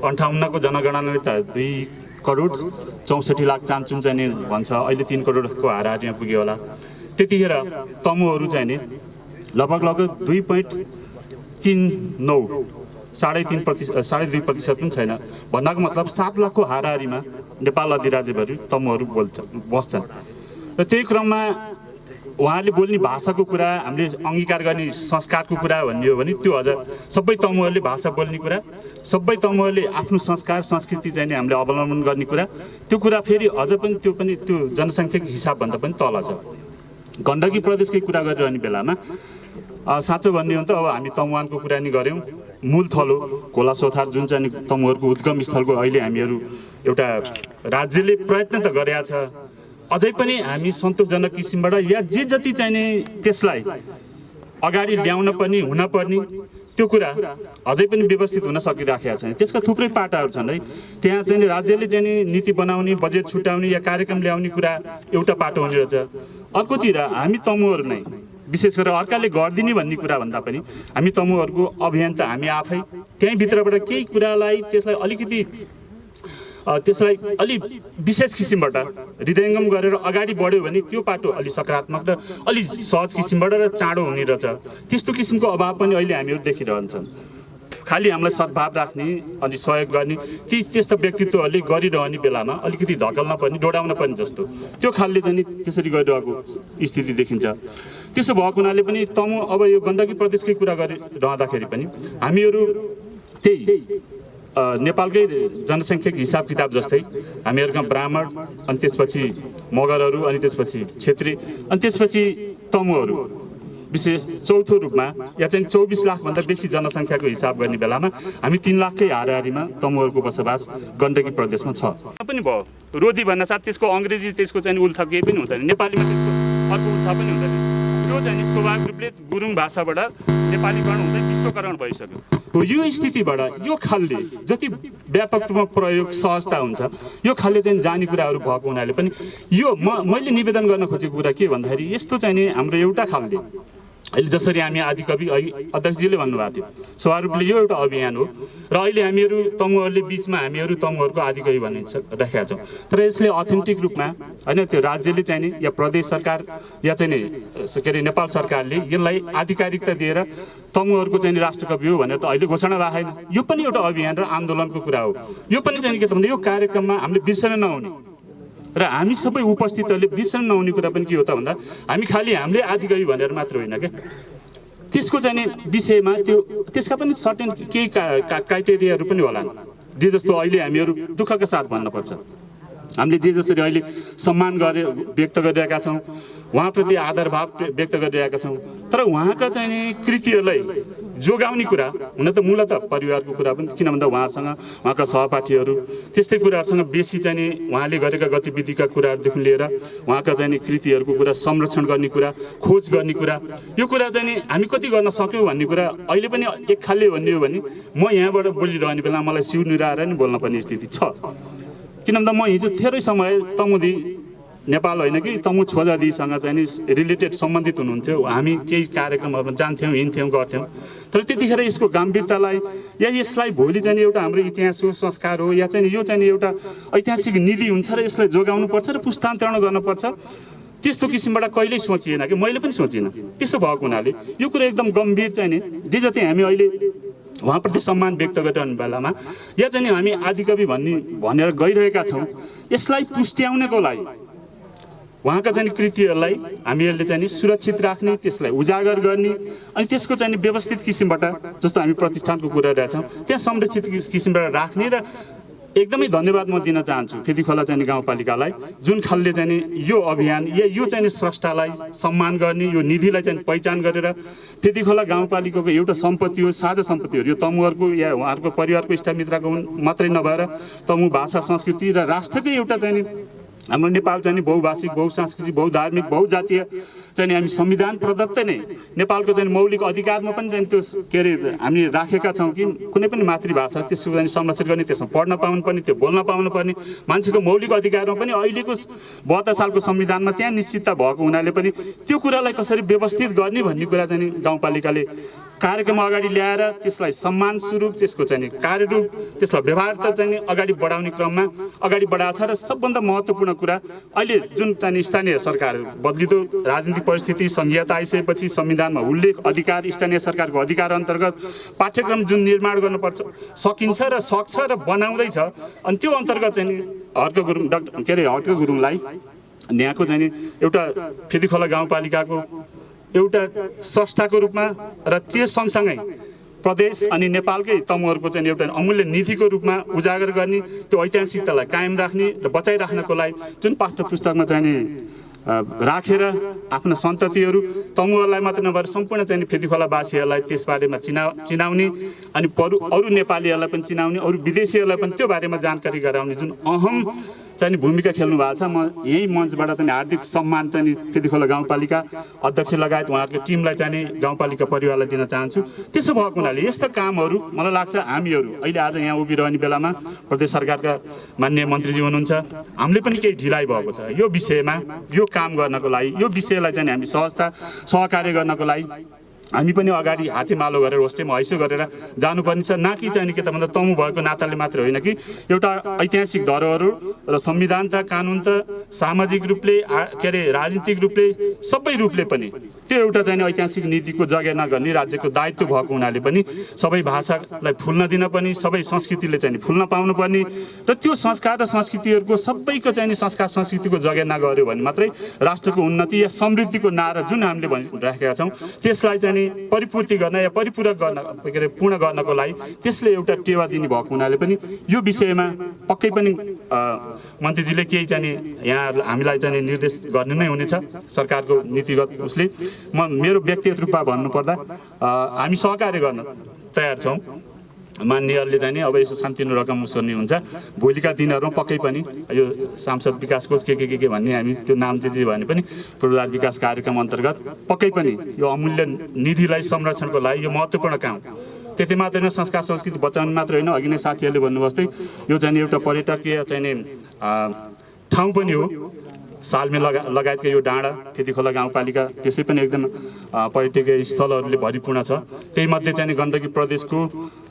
58 को जनगणनाले त 2,64,00,000 चान्चुन चाहिँ नि भन्छ, अहिले 3 करोडको हाराहारीमा पुग्यो होला। त्यतिखेर तमुहरू चाहिँ नि लगभग 2.39, 2.5% पनि छैन। भन्नाको मतलब 7 लाखको हाराहारीमा नेपाल अधिराज्यभरि तमुहरू बस्छन् र त्यही क्रममा उहाँले बोल्ने भाषाको कुरा, हामीले अङ्गीकार गर्ने संस्कारको कुरा भन्ने हो भने त्यो अझ सबै तमुहरूले भाषा बोल्ने कुरा, सबै तमुहरूले आफ्नो संस्कार संस्कृति चाहिँ हामीले अवलम्बन गर्ने कुरा, त्यो कुरा फेरि अझ पनि त्यो जनसङ्ख्याको हिसाबभन्दा पनि तल छ। गण्डकी प्रदेशकै कुरा गरिरहने बेलामा साँचो भन्ने हो भने त अब हामी तमुवानको कुरा नि गऱ्यौँ, मूल थलो खोला सोथार जुन चाहिँ तमुहरूको उद्गम स्थलको अहिले हामीहरू एउटा राज्यले प्रयत्न त गरेका छ, अझै पनि हामी सन्तोषजनक किसिमबाट या जे जति चाहिने त्यसलाई अगाडि ल्याउन पनि हुन पर्ने त्यो कुरा अझै पनि व्यवस्थित हुन सकिराखेका छैन। त्यसका थुप्रै पाटाहरू छन् है। त्यहाँ चाहिँ राज्यले चाहिँ नीति बनाउने, बजेट छुट्याउने या कार्यक्रम ल्याउने कुरा एउटा पाटो हुने रहेछ। अर्कोतिर हामी तमुहरू नै विशेष गरेर अर्काले गरिदिने भन्ने कुरा भन्दा पनि हामी तमुहरूको अभियन्ता हामी आफै त्यही भित्रबाट केही कुरालाई त्यसलाई अलि विशेष किसिमबाट हृदयङ्गम गरेर अगाडि बढ्यो भने त्यो पाटो अलि सकारात्मक र अलि सहज किसिमबाट र चाँडो हुने रहेछ। त्यस्तो किसिमको अभाव पनि अहिले हामीहरू देखिरहन्छन्। खालि हामीलाई सद्भाव राख्ने अनि सहयोग गर्ने त्यस्ता व्यक्तित्वहरूले गरिरहने बेलामा अलिकति धकल्न पनि डोडाउन पनि जस्तो त्यो खालले चाहिँ त्यसरी गरिरहेको स्थिति देखिन्छ। त्यसो भएको हुनाले पनि तमु अब यो गण्डकी प्रदेशकै कुरा गरिरहँदाखेरि पनि हामीहरू त्यही नेपालकै जनसङ्ख्याको हिसाब किताब जस्तै हामीहरूका ब्राह्मण अनि त्यसपछि मगरहरू अनि त्यसपछि क्षेत्री अनि त्यसपछि तमुहरू विशेष चौथो रूपमा या चाहिँ 24 लाखभन्दा बेसी जनसङ्ख्याको हिसाब गर्ने बेलामा हामी 3 लाखकै हाराहारीमा तमुहरूको बसोबास गण्डकी प्रदेशमा छ। पनि भयो रोधी भन्न साथ त्यसको अङ्ग्रेजी त्यसको चाहिँ उल्था केही पनि हुँदैन, नेपालीमा त्यसको अर्को उल्था पनि हुँदैन। यो चाहिँ स्वाभाविक रूपले गुरुङ भाषाबाट नेपालीकरण हुँदै विश्वकरण भइसक्यो। यो स्थितिबाट यो खालले जति व्यापक रूपमा प्रयोग सहजता हुन्छ यो खालले चाहिँ जाने कुराहरू भएको हुनाले पनि यो मैले निवेदन गर्न खोजेको कुरा के भन्दाखेरि यस्तो चाहिँ नि हाम्रो एउटा खालले अहिले जसरी हामी आदिकवि अध्यक्षजीले भन्नुभएको थियो स्वारूपले यो एउटा अभियान हो र अहिले हामीहरू तमुहरूले बिचमा हामीहरू तमुहरूको आदिकवि भन्ने राखेका छौँ। तर यसले अथेन्टिक रूपमा होइन त्यो राज्यले चाहिँ नि या प्रदेश सरकार या चाहिँ नि के अरे नेपाल सरकारले यसलाई आधिकारिकता दिएर तमुहरूको चाहिँ राष्ट्रकवि हो भनेर त अहिले घोषणा भएको छैन। यो पनि एउटा अभियान र आन्दोलनको कुरा हो। यो पनि चाहिँ के त भन्दा यो कार्यक्रममा हामीले बिर्सन नहुने र हामी सबै उपस्थितहरूले बिर्सन नहुने कुरा पनि के हो त भन्दा हामी खालि हामीले आदिकवि भनेर मात्र होइन क्या, त्यसको चाहिँ विषयमा त्यो त्यसका पनि सर्टेन केही क्राइटेरियाहरू पनि होला। जे जस्तो अहिले हामीहरू दुःखका साथ भन्नुपर्छ, हामीले जे जसरी अहिले सम्मान व्यक्त गरिरहेका छौँ, उहाँप्रति आदर भाव व्यक्त गरिरहेका छौँ, तर उहाँका चाहिँ नि कृतिहरूलाई जोगाउने कुरा हुन त मूलत परिवारको कुरा पनि, किन भन्दा उहाँसँग उहाँका सहपाठीहरू त्यस्तै कुराहरूसँग बेसी चाहिँ नि उहाँले गरेका गतिविधिका कुराहरूदेखि लिएर उहाँका चाहिँ नि कृतिहरूको कुरा संरक्षण गर्ने कुरा, खोज गर्ने कुरा, यो कुरा चाहिँ नि हामी कति गर्न सक्यौँ भन्ने कुरा अहिले पनि एक खालले भन्ने हो भने म यहाँबाट बोलिरहने बेला मलाई सिउनीर आएर नि बोल्न पर्ने स्थिति छ। किन भन्दा म हिजो थोरै समय तमुदी नेपाल होइन कि तमु छोजादीसँग चाहिँ नि रिलेटेड सम्बन्धित हुनुहुन्थ्यो। हामी केही कार्यक्रमहरूमा जान्थ्यौँ, हिँड्थ्यौँ, गर्थ्यौँ, तर त्यतिखेर यसको गम्भीरतालाई या यसलाई भोलि चाहिँ एउटा हाम्रो इतिहास हो, संस्कार हो, या चाहिँ यो चाहिँ एउटा ऐतिहासिक निधि हुन्छ र यसलाई जोगाउनुपर्छ र पुस्तान्तरण गर्नुपर्छ, त्यस्तो किसिमबाट कहिल्यै सोचिएन कि मैले पनि सोचिनँ। त्यसो भएको हुनाले यो कुरा एकदम गम्भीर चाहिँ नि जे जति हामी अहिले उहाँप्रति सम्मान व्यक्त गरिरहने बेलामा या चाहिँ हामी आदिकवि भनेर गइरहेका छौँ, यसलाई पुष्ट्याउनको लागि उहाँका चाहिँ कृतिहरूलाई हामीहरूले चाहिँ सुरक्षित राख्ने, त्यसलाई उजागर गर्ने अनि त्यसको चाहिँ व्यवस्थित किसिमबाट जस्तो हामी प्रतिष्ठानको कुरा रहेछौँ त्यहाँ संरक्षित किसिमबाट राख्ने र एकदमै धन्यवाद म दिन चाहन्छु फेदीखोला चाहिँ गाउँपालिकालाई जुन खालले चाहिँ यो अभियान यो चाहिँ स्रष्टालाई सम्मान गर्ने, यो निधिलाई चाहिँ पहिचान गरेर फेदीखोला गाउँपालिकाको एउटा सम्पत्ति हो, साझा सम्पत्ति हो, यो तमुहरूको या उहाँहरूको परिवारको इष्टमित्रको मात्रै नभएर तमु भाषा संस्कृति र राष्ट्रकै एउटा चाहिँ हाम्रो नेपाल चाहिँ बहुभाषिक, बहुसांस्कृतिक, बहुधार्मिक, बहुजातीय चाहिँ हामी संविधान प्रदत्त नै नेपालको चाहिँ मौलिक अधिकारमा पनि चाहिँ त्यो के अरे हामी राखेका छौँ कि कुनै पनि मातृभाषा त्यसको चाहिँ संरक्षण गर्ने, त्यसमा पढ्न पाउनुपर्ने, त्यो बोल्न पाउनुपर्ने मान्छेको मौलिक अधिकारमा पनि अहिलेको 72 सालको संविधानमा त्यहाँ निश्चितता भएको हुनाले पनि त्यो कुरालाई कसरी व्यवस्थित गर्ने भन्ने कुरा चाहिँ गाउँपालिकाले कार्यक्रम अगाडि ल्याएर त्यसलाई सम्मान स्वरूप त्यसको चाहिँ कार्यरूप त्यसलाई व्यवहारता चाहिँ अगाडि बढाउने क्रममा अगाडि बढाएको छ। र सबभन्दा महत्त्वपूर्ण कुरा अहिले जुन चाहिँ स्थानीय सरकार बदलिदो राजनीतिक परिस्थिति संघीयता आइसकेपछि संविधानमा उल्लेख अधिकार स्थानीय सरकारको अधिकार अन्तर्गत पाठ्यक्रम जुन निर्माण गर्नुपर्छ सकिन्छ र सक्छ र बनाउँदैछ। अनि त्यो अन्तर्गत चाहिँ हर्क गुरुङ हर्क गुरुङलाई यहाँको चाहिँ एउटा फेदीखोला गाउँपालिकाको एउटा स्रष्टाको रूपमा र त्यो सँगसँगै प्रदेश अनि नेपालकै तमुहरूको चाहिँ एउटा अमूल्य निधिको रूपमा उजागर गर्ने, त्यो ऐतिहासिकतालाई कायम राख्ने र बचाइराख्नको लागि जुन पाठ्य पुस्तकमा चाहिँ राखेर आफ्ना सन्ततिहरू तमुहरूलाई मात्र नभएर सम्पूर्ण चाहिँ फेदीखोलावासीहरूलाई त्यस बारेमा चिनाउने अनि अरू नेपालीहरूलाई पनि चिनाउने, अरू विदेशीहरूलाई पनि त्यो बारेमा जानकारी गराउने जुन अहम चाहिँ भूमिका खेल्नु भएको छ। म यही मञ्चबाट चाहिँ हार्दिक सम्मान चाहिँ फेदीखोला गाउँपालिका अध्यक्ष लगायत उहाँहरूको टिमलाई चाहिँ गाउँपालिका परिवारलाई दिन चाहन्छु। त्यसो भएको हुनाले यस्ता कामहरू मलाई लाग्छ हामीहरू अहिले आज यहाँ उभिरहने बेलामा प्रदेश सरकारका माननीय मन्त्रीजी हुनुहुन्छ, हामीले पनि केही ढिलाइ भएको छ यो विषयमा, यो काम गर्नको लागि, यो विषयलाई चाहिँ हामी सहकार्य गर्नको लागि हामी पनि अगाडि हातेमालो गरेर होस्टेमा हैसो गरेर जानुपर्ने छ। न कि चाहिँ के त भन्दा तमु भएको नाताले मात्र होइन कि एउटा ऐतिहासिक धरोहरहरू र संविधान त कानुन त सामाजिक रूपले के अरे राजनीतिक रूपले सबै रूपले पनि त्यो एउटा चाहिँ ऐतिहासिक नीतिको जगेर्ना गर्ने राज्यको दायित्व भएको हुनाले पनि सबै भाषालाई फुल्न दिन पनि सबै संस्कृतिले चाहिँ फुल्न पाउनुपर्ने र त्यो संस्कार र संस्कृतिहरूको सबैको चाहिँ संस्कार संस्कृतिको जगेर्ना गर्यो भने मात्रै राष्ट्रको उन्नति या समृद्धिको नारा जुन हामीले भनिराखेका छौँ त्यसलाई चाहिँ परिपूर्ति गर्न या परिपूरक गर्न के अरे पूर्ण गर्नको लागि त्यसले एउटा टेवा दिने भएको हुनाले पनि यो विषयमा पक्कै पनि मन्त्रीजीले केही चाहिँ यहाँ हामीलाई चाहिँ निर्देश गर्नु नै हुनेछ सरकारको नीतिगत उसले। मेरो व्यक्तिगत रूपमा भन्नुपर्दा हामी सहकार्य गर्न तयार छौँ। मान्यहरूले चाहिँ अब यसो सानोतिनो रकम उसर्ने हुन्छ भोलिका दिनहरूमा पक्कै पनि यो सांसद विकास कोष के भन्ने हामी त्यो नाम चाहिँ जे भने पनि पूर्वाधार विकास कार्यक्रम अन्तर्गत पक्कै पनि यो अमूल्य निधिलाई संरक्षणको लागि यो महत्त्वपूर्ण काम त्यति मात्र होइन, संस्कार संस्कृति बचाउनु मात्र होइन, अघि नै साथीहरूले भन्नुभयो जस्तै यो चाहिँ एउटा पर्यटकीय चाहिँ ठाउँ पनि हो सालमे लगायतका यो डाँडा त्यतिखोला गाउँपालिका त्यसै पनि एकदम पर्यटकीय स्थलहरूले भरिपूर्ण छ। त्यही मध्ये चाहिँ गण्डकी प्रदेशको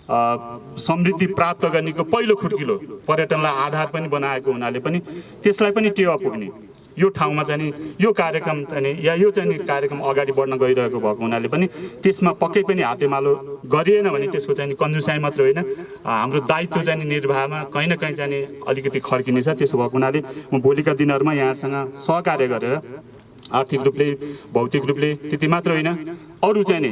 समृद्धि प्राप्त गर्नेको पहिलो खुड्किलो पर्यटनलाई आधार पनि बनाएको हुनाले पनि त्यसलाई पनि टेवा पुग्ने यो ठाउँमा चाहिँ यो कार्यक्रम चाहिँ या यो चाहिँ कार्यक्रम अगाडि बढ्न गइरहेको भएको हुनाले पनि त्यसमा पक्कै पनि हातेमालो गरिएन भने त्यसको चाहिँ कन्जुसाइ मात्र होइन हाम्रो दायित्व चाहिँ निर्वाहमा कहीँ न कहीँ चाहिँ अलिकति खर्किनेछ। त्यसो भएको हुनाले म भोलिका दिनहरूमा यहाँहरूसँग सहकार्य गरेर आर्थिक रूपले भौतिक रूपले त्यति मात्र होइन अरू चाहिँ नि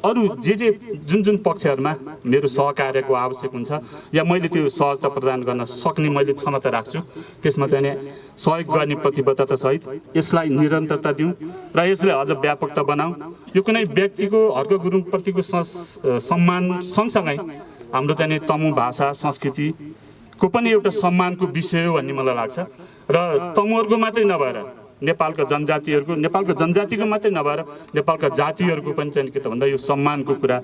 अरू जे जुन पक्षहरूमा मेरो सहकार्यको आवश्यक हुन्छ या मैले त्यो सहजता प्रदान गर्न सक्ने मैले क्षमता राख्छु त्यसमा चाहिँ सहयोग गर्ने प्रतिबद्धता सहित यसलाई निरन्तरता दिउँ र यसलाई अझ व्यापकता बनाऊ। यो कुनै व्यक्तिको हर्क गुरुङप्रतिको सम्मान सँगसँगै हाम्रो चाहिँ तमु भाषा संस्कृतिको पनि एउटा सम्मानको विषय हो भन्ने मलाई लाग्छ र तमुहरूको मात्रै नभएर नेपालका जनजातिको मात्रै नभएर नेपालका जातिहरूको पनि चाहिँ के त भन्दा यो सम्मानको कुरा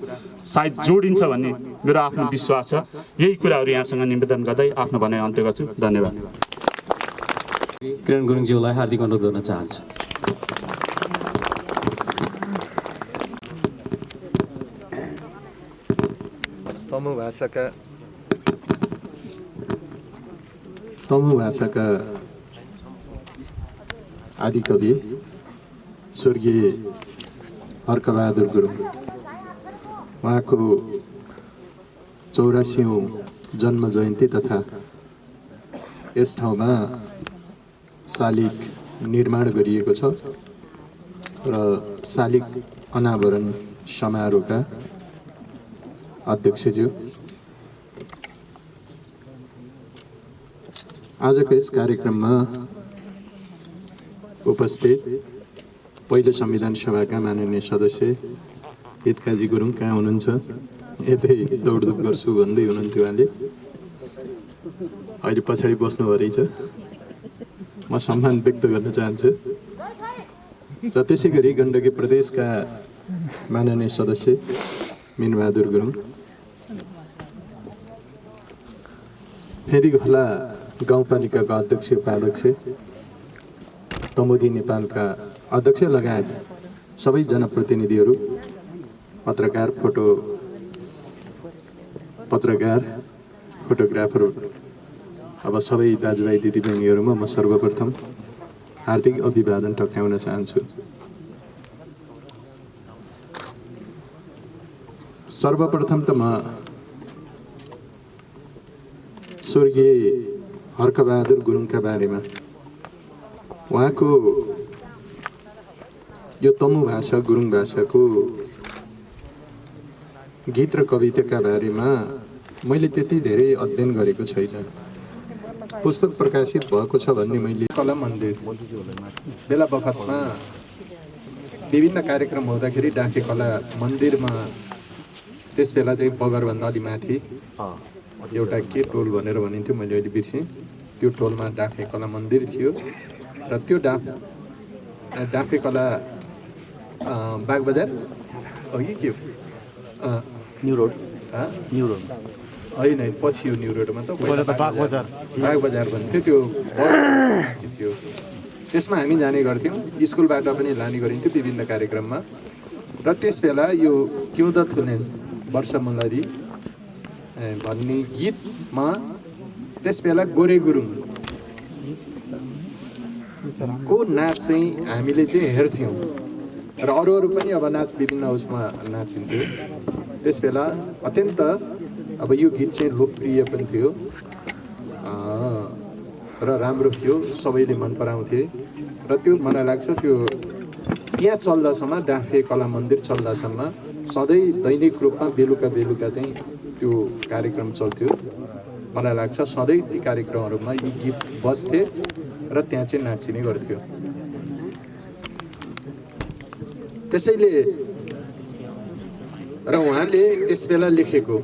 सायद जोडिन्छ भन्ने मेरो आफ्नो विश्वास छ। यही कुराहरू यहाँसँग निवेदन गर्दै आफ्नो भनाइ अन्त्य गर्छु। धन्यवाद। किरण गुरुङज्यूलाई हार्दिक अनुरोध गर्न चाहन्छु। तमु भाषाका आदिकवि स्वर्गीय हर्कबहादुर गुरुङ उहाँको 84औं जन्म जयन्ती तथा यस ठाउँमा शालिग निर्माण गरिएको छ र शालिग अनावरण समारोहका अध्यक्षज्यू आजको यस कार्यक्रममा उपस्थित पहिलो संविधान सभाका माननीय सदस्य हितकाजी गुरुङ कहाँ हुनुहुन्छ? यतै दौडधुप गर्छु भन्दै हुनुहुन्थ्यो उहाँले, अहिले पछाडि बस्नुभयो रहेछ। म सम्मान व्यक्त गर्न चाहन्छु र त्यसै गरी गण्डकी प्रदेशका माननीय सदस्य मिनबहादुर गुरुङ, फेदीखोला गाउँपालिकाका अध्यक्ष उपाध्यक्ष, तमुदी नेपालका अध्यक्ष लगायत सबै जनप्रतिनिधिहरू, फोटोग्राफर, अब सबै दाजुभाइ दिदीबहिनीहरूमा म सर्वप्रथम हार्दिक अभिवादन टक्राउन चाहन्छु। सर्वप्रथम त म स्वर्गीय हर्कबहादुर गुरुङका बारेमा उहाँको यो तमु भाषा गुरुङ भाषाको गीत र कविताका बारेमा मैले त्यति धेरै अध्ययन गरेको छैन। पुस्तक प्रकाशित भएको छ भन्ने मैले कला मन्दिर बेला बखतमा विभिन्न कार्यक्रम हुँदाखेरि डाके कला मन्दिरमा त्यस बेला चाहिँ बगरभन्दा अलि माथि एउटा के टोल भनेर भनिन्थ्यो, मैले अहिले बिर्सेँ। त्यो टोलमा डाके कला मन्दिर थियो र त्यो डाके कला बागबजार अघि के न्यू रोड होइन, पछि यो न्यू रोडमा त बागबजार भन्थ्यो, त्यो थियो। त्यसमा हामी जाने गर्थ्यौँ, स्कुलबाट पनि लाने गरिन्थ्यो विभिन्न कार्यक्रममा। र त्यस बेला यो किउँद थुने वर्ष मुलरी भन्ने गीतमा त्यस बेला गोरे गुरुङको नाच चाहिँ हामीले चाहिँ हेर्थ्यौँ र अरू पनि अब नाच विभिन्न उसमा नाचिन्थ्यो। त्यस बेला अत्यन्त अब यो गीत चाहिँ लोकप्रिय पनि थियो र राम्रो थियो, सबैले मन पराउँथे। र त्यो मलाई लाग्छ त्यो यहाँ चल्दासम्म, डाँफे कला मन्दिर चल्दासम्म सधैँ दैनिक रूपमा बेलुका चाहिँ त्यो कार्यक्रम चल्थ्यो। मलाई लाग्छ सधैँ ती कार्यक्रमहरूमा यी गीत बज्थे र त्यहाँ चाहिँ नाचिने गर्थ्यो। त्यसैले र उहाँले त्यस बेला लेखेको,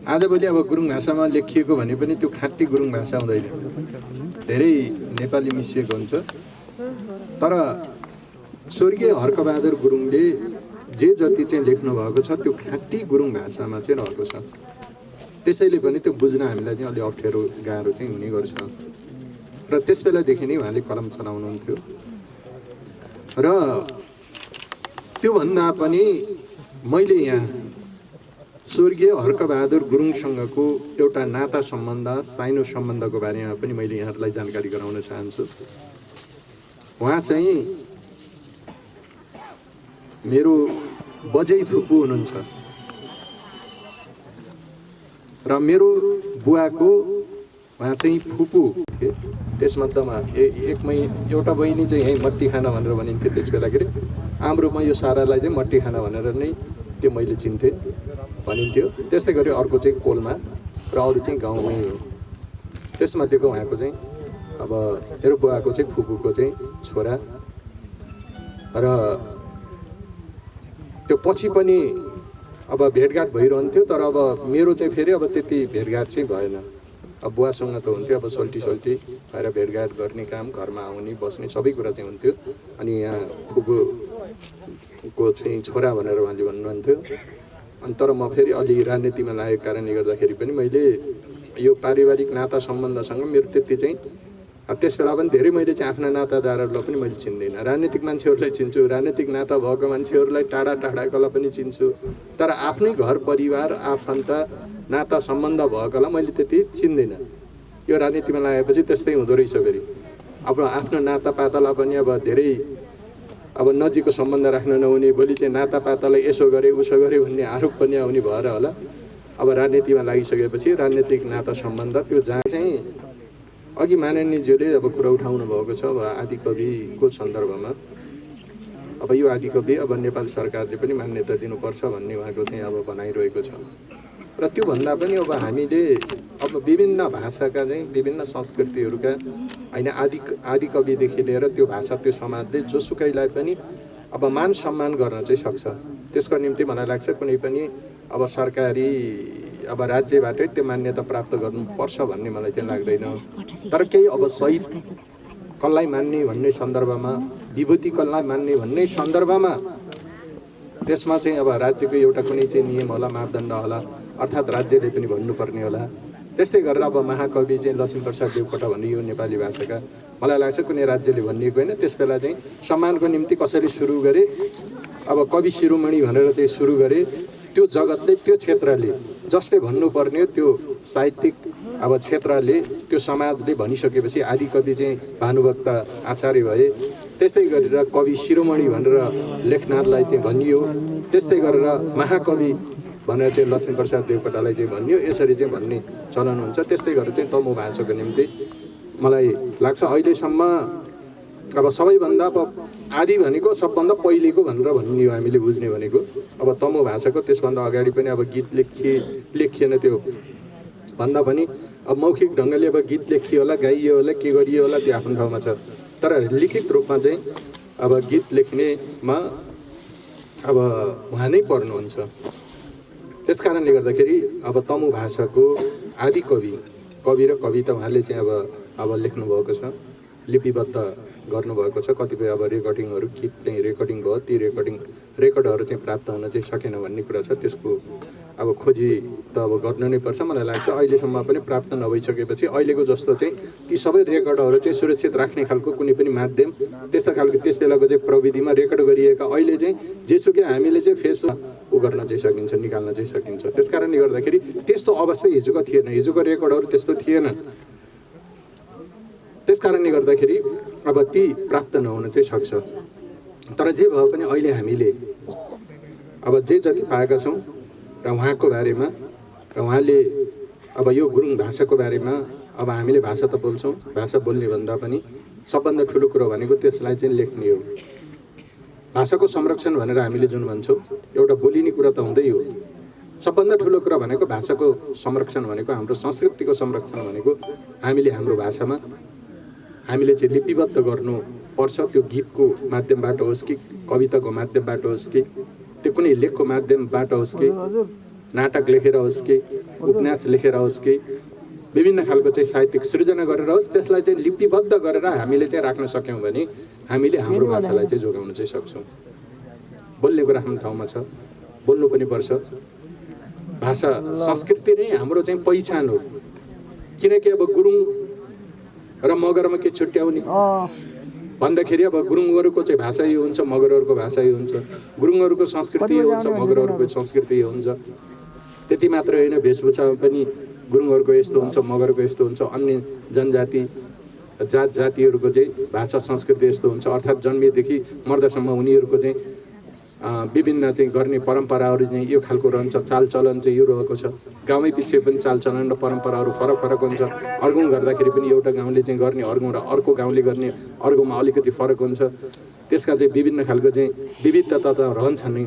आजभोलि अब गुरुङ भाषामा लेखिएको भने पनि त्यो खाँटी गुरुङ भाषा हुँदैन, धेरै नेपाली मिसिएको हुन्छ। तर स्वर्गीय हर्कबहादुर गुरुङले जे जति चाहिँ लेख्नु भएको छ त्यो खाँटी गुरुङ भाषामा चाहिँ रहेको छ। त्यसैले पनि त्यो बुझ्न हामीलाई चाहिँ अलि अप्ठ्यारो गाह्रो चाहिँ हुने गर्छ। र त्यस बेलादेखि नै उहाँले कलम चलाउनुहुन्थ्यो र त्योभन्दा पनि मैले यहाँ स्वर्गीय हर्कबहादुर गुरुङसँगको एउटा नाता सम्बन्ध साइनो सम्बन्धको बारेमा पनि मैले यहाँहरूलाई जानकारी गराउन चाहन्छु। उहाँ चाहिँ मेरो बजै फुपू हुनुहुन्छ र मेरो बुवाको उहाँ चाहिँ फुपू थिए। त्यसमध्येमा एउटा बहिनी चाहिँ यहीँ मट्टी खाना भनेर भनिन्थ्यो त्यस बेलाखेरि। आम्रोमा यो सारालाई चाहिँ मट्टी खाना भनेर नै त्यो मैले चिन्थेँ भनिन्थ्यो। त्यस्तै गरी अर्को चाहिँ कोलमा र अरू चाहिँ गाउँमै हो। त्यसमध्येको उहाँको चाहिँ अब मेरो बुवाको चाहिँ फुपूको चाहिँ छोरा र त्यो पछि पनि अब भेटघाट भइरहन्थ्यो। तर अब मेरो चाहिँ फेरि अब त्यति भेटघाट चाहिँ भएन। अब बुवासँग त हुन्थ्यो अब सोल्टी भएर भेटघाट गर्ने काम, घरमा आउने बस्ने सबै कुरा चाहिँ हुन्थ्यो। अनि यहाँ फुपूको चाहिँ छोरा भनेर उहाँले भन्नुहुन्थ्यो। अनि तर म फेरि अलि राजनीतिमा लागेको कारणले गर्दाखेरि पनि मैले यो पारिवारिक नाता सम्बन्धसँग मेरो त्यति चाहिँ त्यस बेला पनि धेरै मैले चाहिँ आफ्ना नातादारहरूलाई पनि मैले चिन्दिनँ। राजनीतिक मान्छेहरूलाई चिन्छु, राजनीतिक नाता भएको मान्छेहरूलाई टाढा टाढाकोलाई पनि चिन्छु, तर आफ्नै घर परिवार आफन्त नाता सम्बन्ध भएकोलाई मैले त्यति चिन्दिनँ। यो राजनीतिमा लागेपछि त्यस्तै हुँदो रहेछ। फेरि अब आफ्नो नातापातालाई पनि अब धेरै अब नजिकको सम्बन्ध राख्न नहुने, भोलि चाहिँ नातापातालाई यसो गरे उसो गरे भन्ने आरोप पनि आउने भएर होला। अब राजनीतिमा लागिसकेपछि राजनीतिक नाता सम्बन्ध त्यो जहाँ चाहिँ अघि माननीयज्यूले अब कुरा उठाउनु भएको छ अब आदिकविको सन्दर्भमा। अब यो आदिकवि अब नेपाल सरकारले पनि मान्यता दिनुपर्छ भन्ने उहाँको चाहिँ अब भनाइरहेको छ। र त्योभन्दा पनि अब हामीले अब विभिन्न भाषाका चाहिँ विभिन्न संस्कृतिहरूका होइन आदिकविदेखि लिएर त्यो भाषा त्यो समाजले जोसुकैलाई पनि अब मान सम्मान गर्न चाहिँ सक्छ। त्यसको निम्ति मलाई लाग्छ कुनै पनि अब सरकारी अब राज्यबाटै त्यो मान्यता प्राप्त गर्नुपर्छ भन्ने मलाई चाहिँ लाग्दैन। तर केही अब शहीद कसलाई मान्ने भन्ने सन्दर्भमा, विभूति कसलाई मान्ने भन्ने सन्दर्भमा त्यसमा चाहिँ अब राज्यको एउटा कुनै चाहिँ नियम होला, मापदण्ड होला, अर्थात् राज्यले पनि भन्नुपर्ने होला। त्यस्तै गरेर अब महाकवि चाहिँ लक्ष्मीप्रसाद देवकोटा भन्ने यो नेपाली भाषाका मलाई लाग्छ कुनै राज्यले भनिएको होइन। त्यस बेला चाहिँ सम्मानको निम्ति कसरी सुरु गरे, अब कवि शिरोमणि भनेर चाहिँ सुरु गरे। त्यो जगतले त्यो क्षेत्रले जसले भन्नुपर्ने त्यो साहित्यिक अब क्षेत्रले त्यो समाजले भनिसकेपछि आदिकवि चाहिँ भानुभक्त आचार्य भए। त्यस्तै गरेर कवि शिरोमणि भनेर लेखनाथलाई चाहिँ भनियो। त्यस्तै गरेर महाकवि भनेर चाहिँ लक्ष्मीप्रसाद देवकोटालाई चाहिँ भनियो। यसरी चाहिँ भन्ने चलन हुन्छ। त्यस्तै गरेर चाहिँ तमु भाषाको निम्ति मलाई लाग्छ अहिलेसम्म अब सबैभन्दा अब आदि भनेको सबभन्दा पहिलेको भनेर भन्ने हो हामीले बुझ्ने भनेको। अब तमु भाषाको त्यसभन्दा अगाडि पनि अब गीत लेखिएन त्यो भन्दा पनि अब मौखिक ढङ्गले अब गीत लेखियो होला, गाइयो होला, के गरियो होला त्यो आफ्नो ठाउँमा छ। तर लिखित रूपमा चाहिँ अब गीत लेख्नेमा अब उहाँ नै पर्नुहुन्छ। त्यस कारणले गर्दाखेरि अब तमु भाषाको आदि कवि र कविता उहाँले चाहिँ अब लेख्नुभएको छ, लिपिबद्ध गर्नुभएको छ। कतिपय अब रेकर्डिङहरू गीत चाहिँ रेकर्डिङ भयो, ती रेकर्डहरू चाहिँ प्राप्त हुन चाहिँ सकेन भन्ने कुरा छ। त्यसको अब खोजी त अब गर्नु नै पर्छ। मलाई लाग्छ अहिलेसम्म पनि प्राप्त नभइसकेपछि अहिलेको जस्तो चाहिँ ती सबै रेकर्डहरू चाहिँ सुरक्षित राख्ने खालको कुनै पनि माध्यम त्यस्तो खालको त्यस बेलाको चाहिँ प्रविधिमा रेकर्ड गरिएका अहिले चाहिँ जेसुकै हामीले चाहिँ फेसमा उ गर्न चाहिँ सकिन्छ, निकाल्न चाहिँ सकिन्छ। त्यस कारणले गर्दाखेरि त्यस्तो अवस्था हिजोको थिएन, हिजोको रेकर्डहरू त्यस्तो थिएन। त्यस कारणले गर्दाखेरि अब ती प्राप्त नहुन चाहिँ सक्छ। तर जे भए पनि अहिले हामीले अब जे जति पाएका छौँ र उहाँको बारेमा र उहाँले अब यो गुरुङ भाषाको बारेमा अब हामीले भाषा त बोल्छौँ, भाषा बोल्ने भन्दा पनि सबभन्दा ठुलो कुरो भनेको त्यसलाई चाहिँ लेख्ने हो। भाषाको संरक्षण भनेर हामीले जुन भन्छौँ एउटा बोलिने कुरा त हुँदै हो। सबभन्दा ठुलो कुरा भनेको भाषाको संरक्षण भनेको हाम्रो संस्कृतिको संरक्षण भनेको हामीले हाम्रो भाषामा हामीले चाहिँ लिपिबद्ध गर्नुपर्छ। त्यो गीतको माध्यमबाट होस् कि कविताको माध्यमबाट होस् कि त्यो कुनै लेखको माध्यमबाट होस् कि नाटक लेखेर होस् कि उपन्यास लेखेर होस् कि विभिन्न खालको चाहिँ साहित्यिक सृजना गरेर होस्, त्यसलाई चाहिँ लिपिबद्ध गरेर हामीले चाहिँ राख्न सक्यौँ भने हामीले हाम्रो भाषालाई चाहिँ जोगाउन चाहिँ सक्छौँ। बोल्ने कुरा आफ्नो ठाउँमा छ, बोल्नु पनि पर्छ। भाषा संस्कृति नै हाम्रो चाहिँ पहिचान हो। किनकि अब गुरुङ र मगरमा के छुट्याउने भन्दाखेरि अब गुरुङहरूको चाहिँ भाषा यो हुन्छ, मगरहरूको भाषा यो हुन्छ, गुरुङहरूको संस्कृति यो हुन्छ, मगरहरूको संस्कृति यो हुन्छ। त्यति मात्र होइन, वेशभूषामा पनि गुरुङहरूको यस्तो हुन्छ, मगरको यस्तो हुन्छ, अन्य जनजाति जातिहरूको चाहिँ भाषा संस्कृति यस्तो हुन्छ। अर्थात् जन्मेदेखि मर्दासम्म उनीहरूको चाहिँ विभिन्न चाहिँ गर्ने परम्पराहरू चाहिँ यो खालको रहन्छ, चालचलन चाहिँ यो रहेको छ। गाउँमै पछि पनि चालचलन र परम्पराहरू फरक फरक हुन्छ। अर्गौँ गर्दाखेरि पनि एउटा गाउँले चाहिँ गर्ने अर्गौँ र अर्को गाउँले गर्ने अर्गौँमा अलिकति फरक हुन्छ। त्यसका चाहिँ विभिन्न खालको चाहिँ विविधता त रहन्छ नै।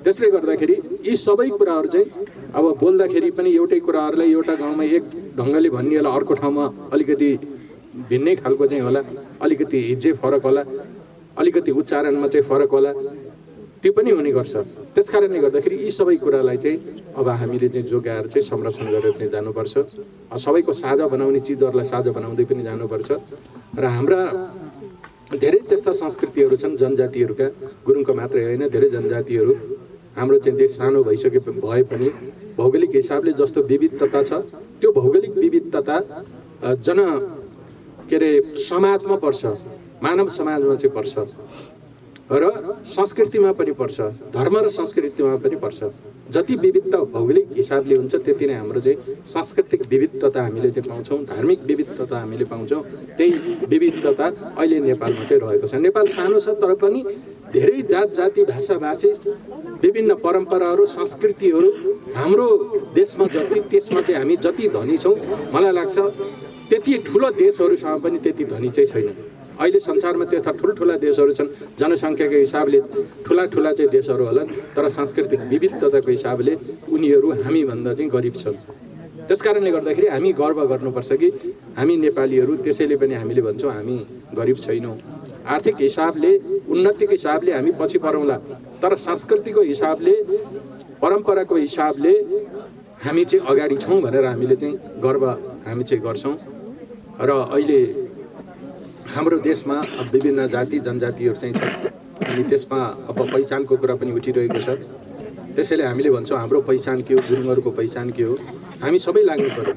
त्यसले गर्दाखेरि यी सबै कुराहरू चाहिँ अब बोल्दाखेरि पनि एउटै कुराहरूलाई एउटा गाउँमा एक ढङ्गले भनिएला, अर्को ठाउँमा अलिकति भिन्नै खालको चाहिँ होला, अलिकति हिज्जे फरक होला, अलिकति उच्चारणमा चाहिँ फरक होला, त्यो पनि हुने गर्छ। त्यस कारणले गर्दाखेरि यी सबै कुरालाई चाहिँ अब हामीले चाहिँ जोगाएर चाहिँ संरक्षण गरेर चाहिँ जानुपर्छ। सबैको साझा बनाउने चिजहरूलाई साझा बनाउँदै पनि जानुपर्छ। र हाम्रा धेरै त्यस्ता संस्कृतिहरू छन् जनजातिहरूका, गुरुङको मात्रै होइन, धेरै जनजातिहरू। हाम्रो चाहिँ देश सानो भइसके भए पनि भौगोलिक हिसाबले जस्तो विविधता छ, त्यो भौगोलिक विविधता समाजमा पर्छ, मानव समाजमा चाहिँ पर्छ र संस्कृतिमा पनि पर्छ, धर्म र संस्कृतिमा पनि पर्छ। जति विविधता भौगोलिक हिसाबले हुन्छ त्यति नै हाम्रो चाहिँ सांस्कृतिक विविधता हामीले चाहिँ पाउँछौँ, धार्मिक विविधता हामीले पाउँछौँ। त्यही विविधता अहिले नेपालमा चाहिँ रहेको छ। नेपाल सानो छ तर पनि धेरै जात जाति भाषा भाषी विभिन्न परम्पराहरू संस्कृतिहरू हाम्रो देशमा जति, त्यसमा चाहिँ हामी जति धनी छौँ, मलाई लाग्छ त्यति ठुलो देशहरूसँग पनि त्यति धनी चाहिँ छैन। अहिले संसारमा त्यस्ता ठुल्ठुला देशहरू छन्, जनसङ्ख्याको हिसाबले ठुला ठुला चाहिँ देशहरू होलान्, तर सांस्कृतिक विविधताको हिसाबले उनीहरू हामीभन्दा चाहिँ गरिब छन्। त्यस कारणले गर्दाखेरि हामी गर्व गर्नुपर्छ कि हामी नेपालीहरू, त्यसैले पनि हामीले भन्छौँ हामी गरिब छैनौँ। आर्थिक हिसाबले, उन्नतिको हिसाबले हामी पछि परौँला, तर संस्कृतिको हिसाबले, परम्पराको हिसाबले हामी चाहिँ अगाडि छौँ भनेर हामीले चाहिँ गर्व हामी चाहिँ गर्छौँ। र अहिले हाम्रो देशमा विभिन्न जाति जनजातिहरू चाहिँ छन् अनि त्यसमा अब पहिचानको कुरा पनि उठिरहेको छ। त्यसैले हामीले भन्छौँ हाम्रो पहिचान के हो, गुरुङहरूको पहिचान के हो, हामी सबै लाग्नु पर्यो।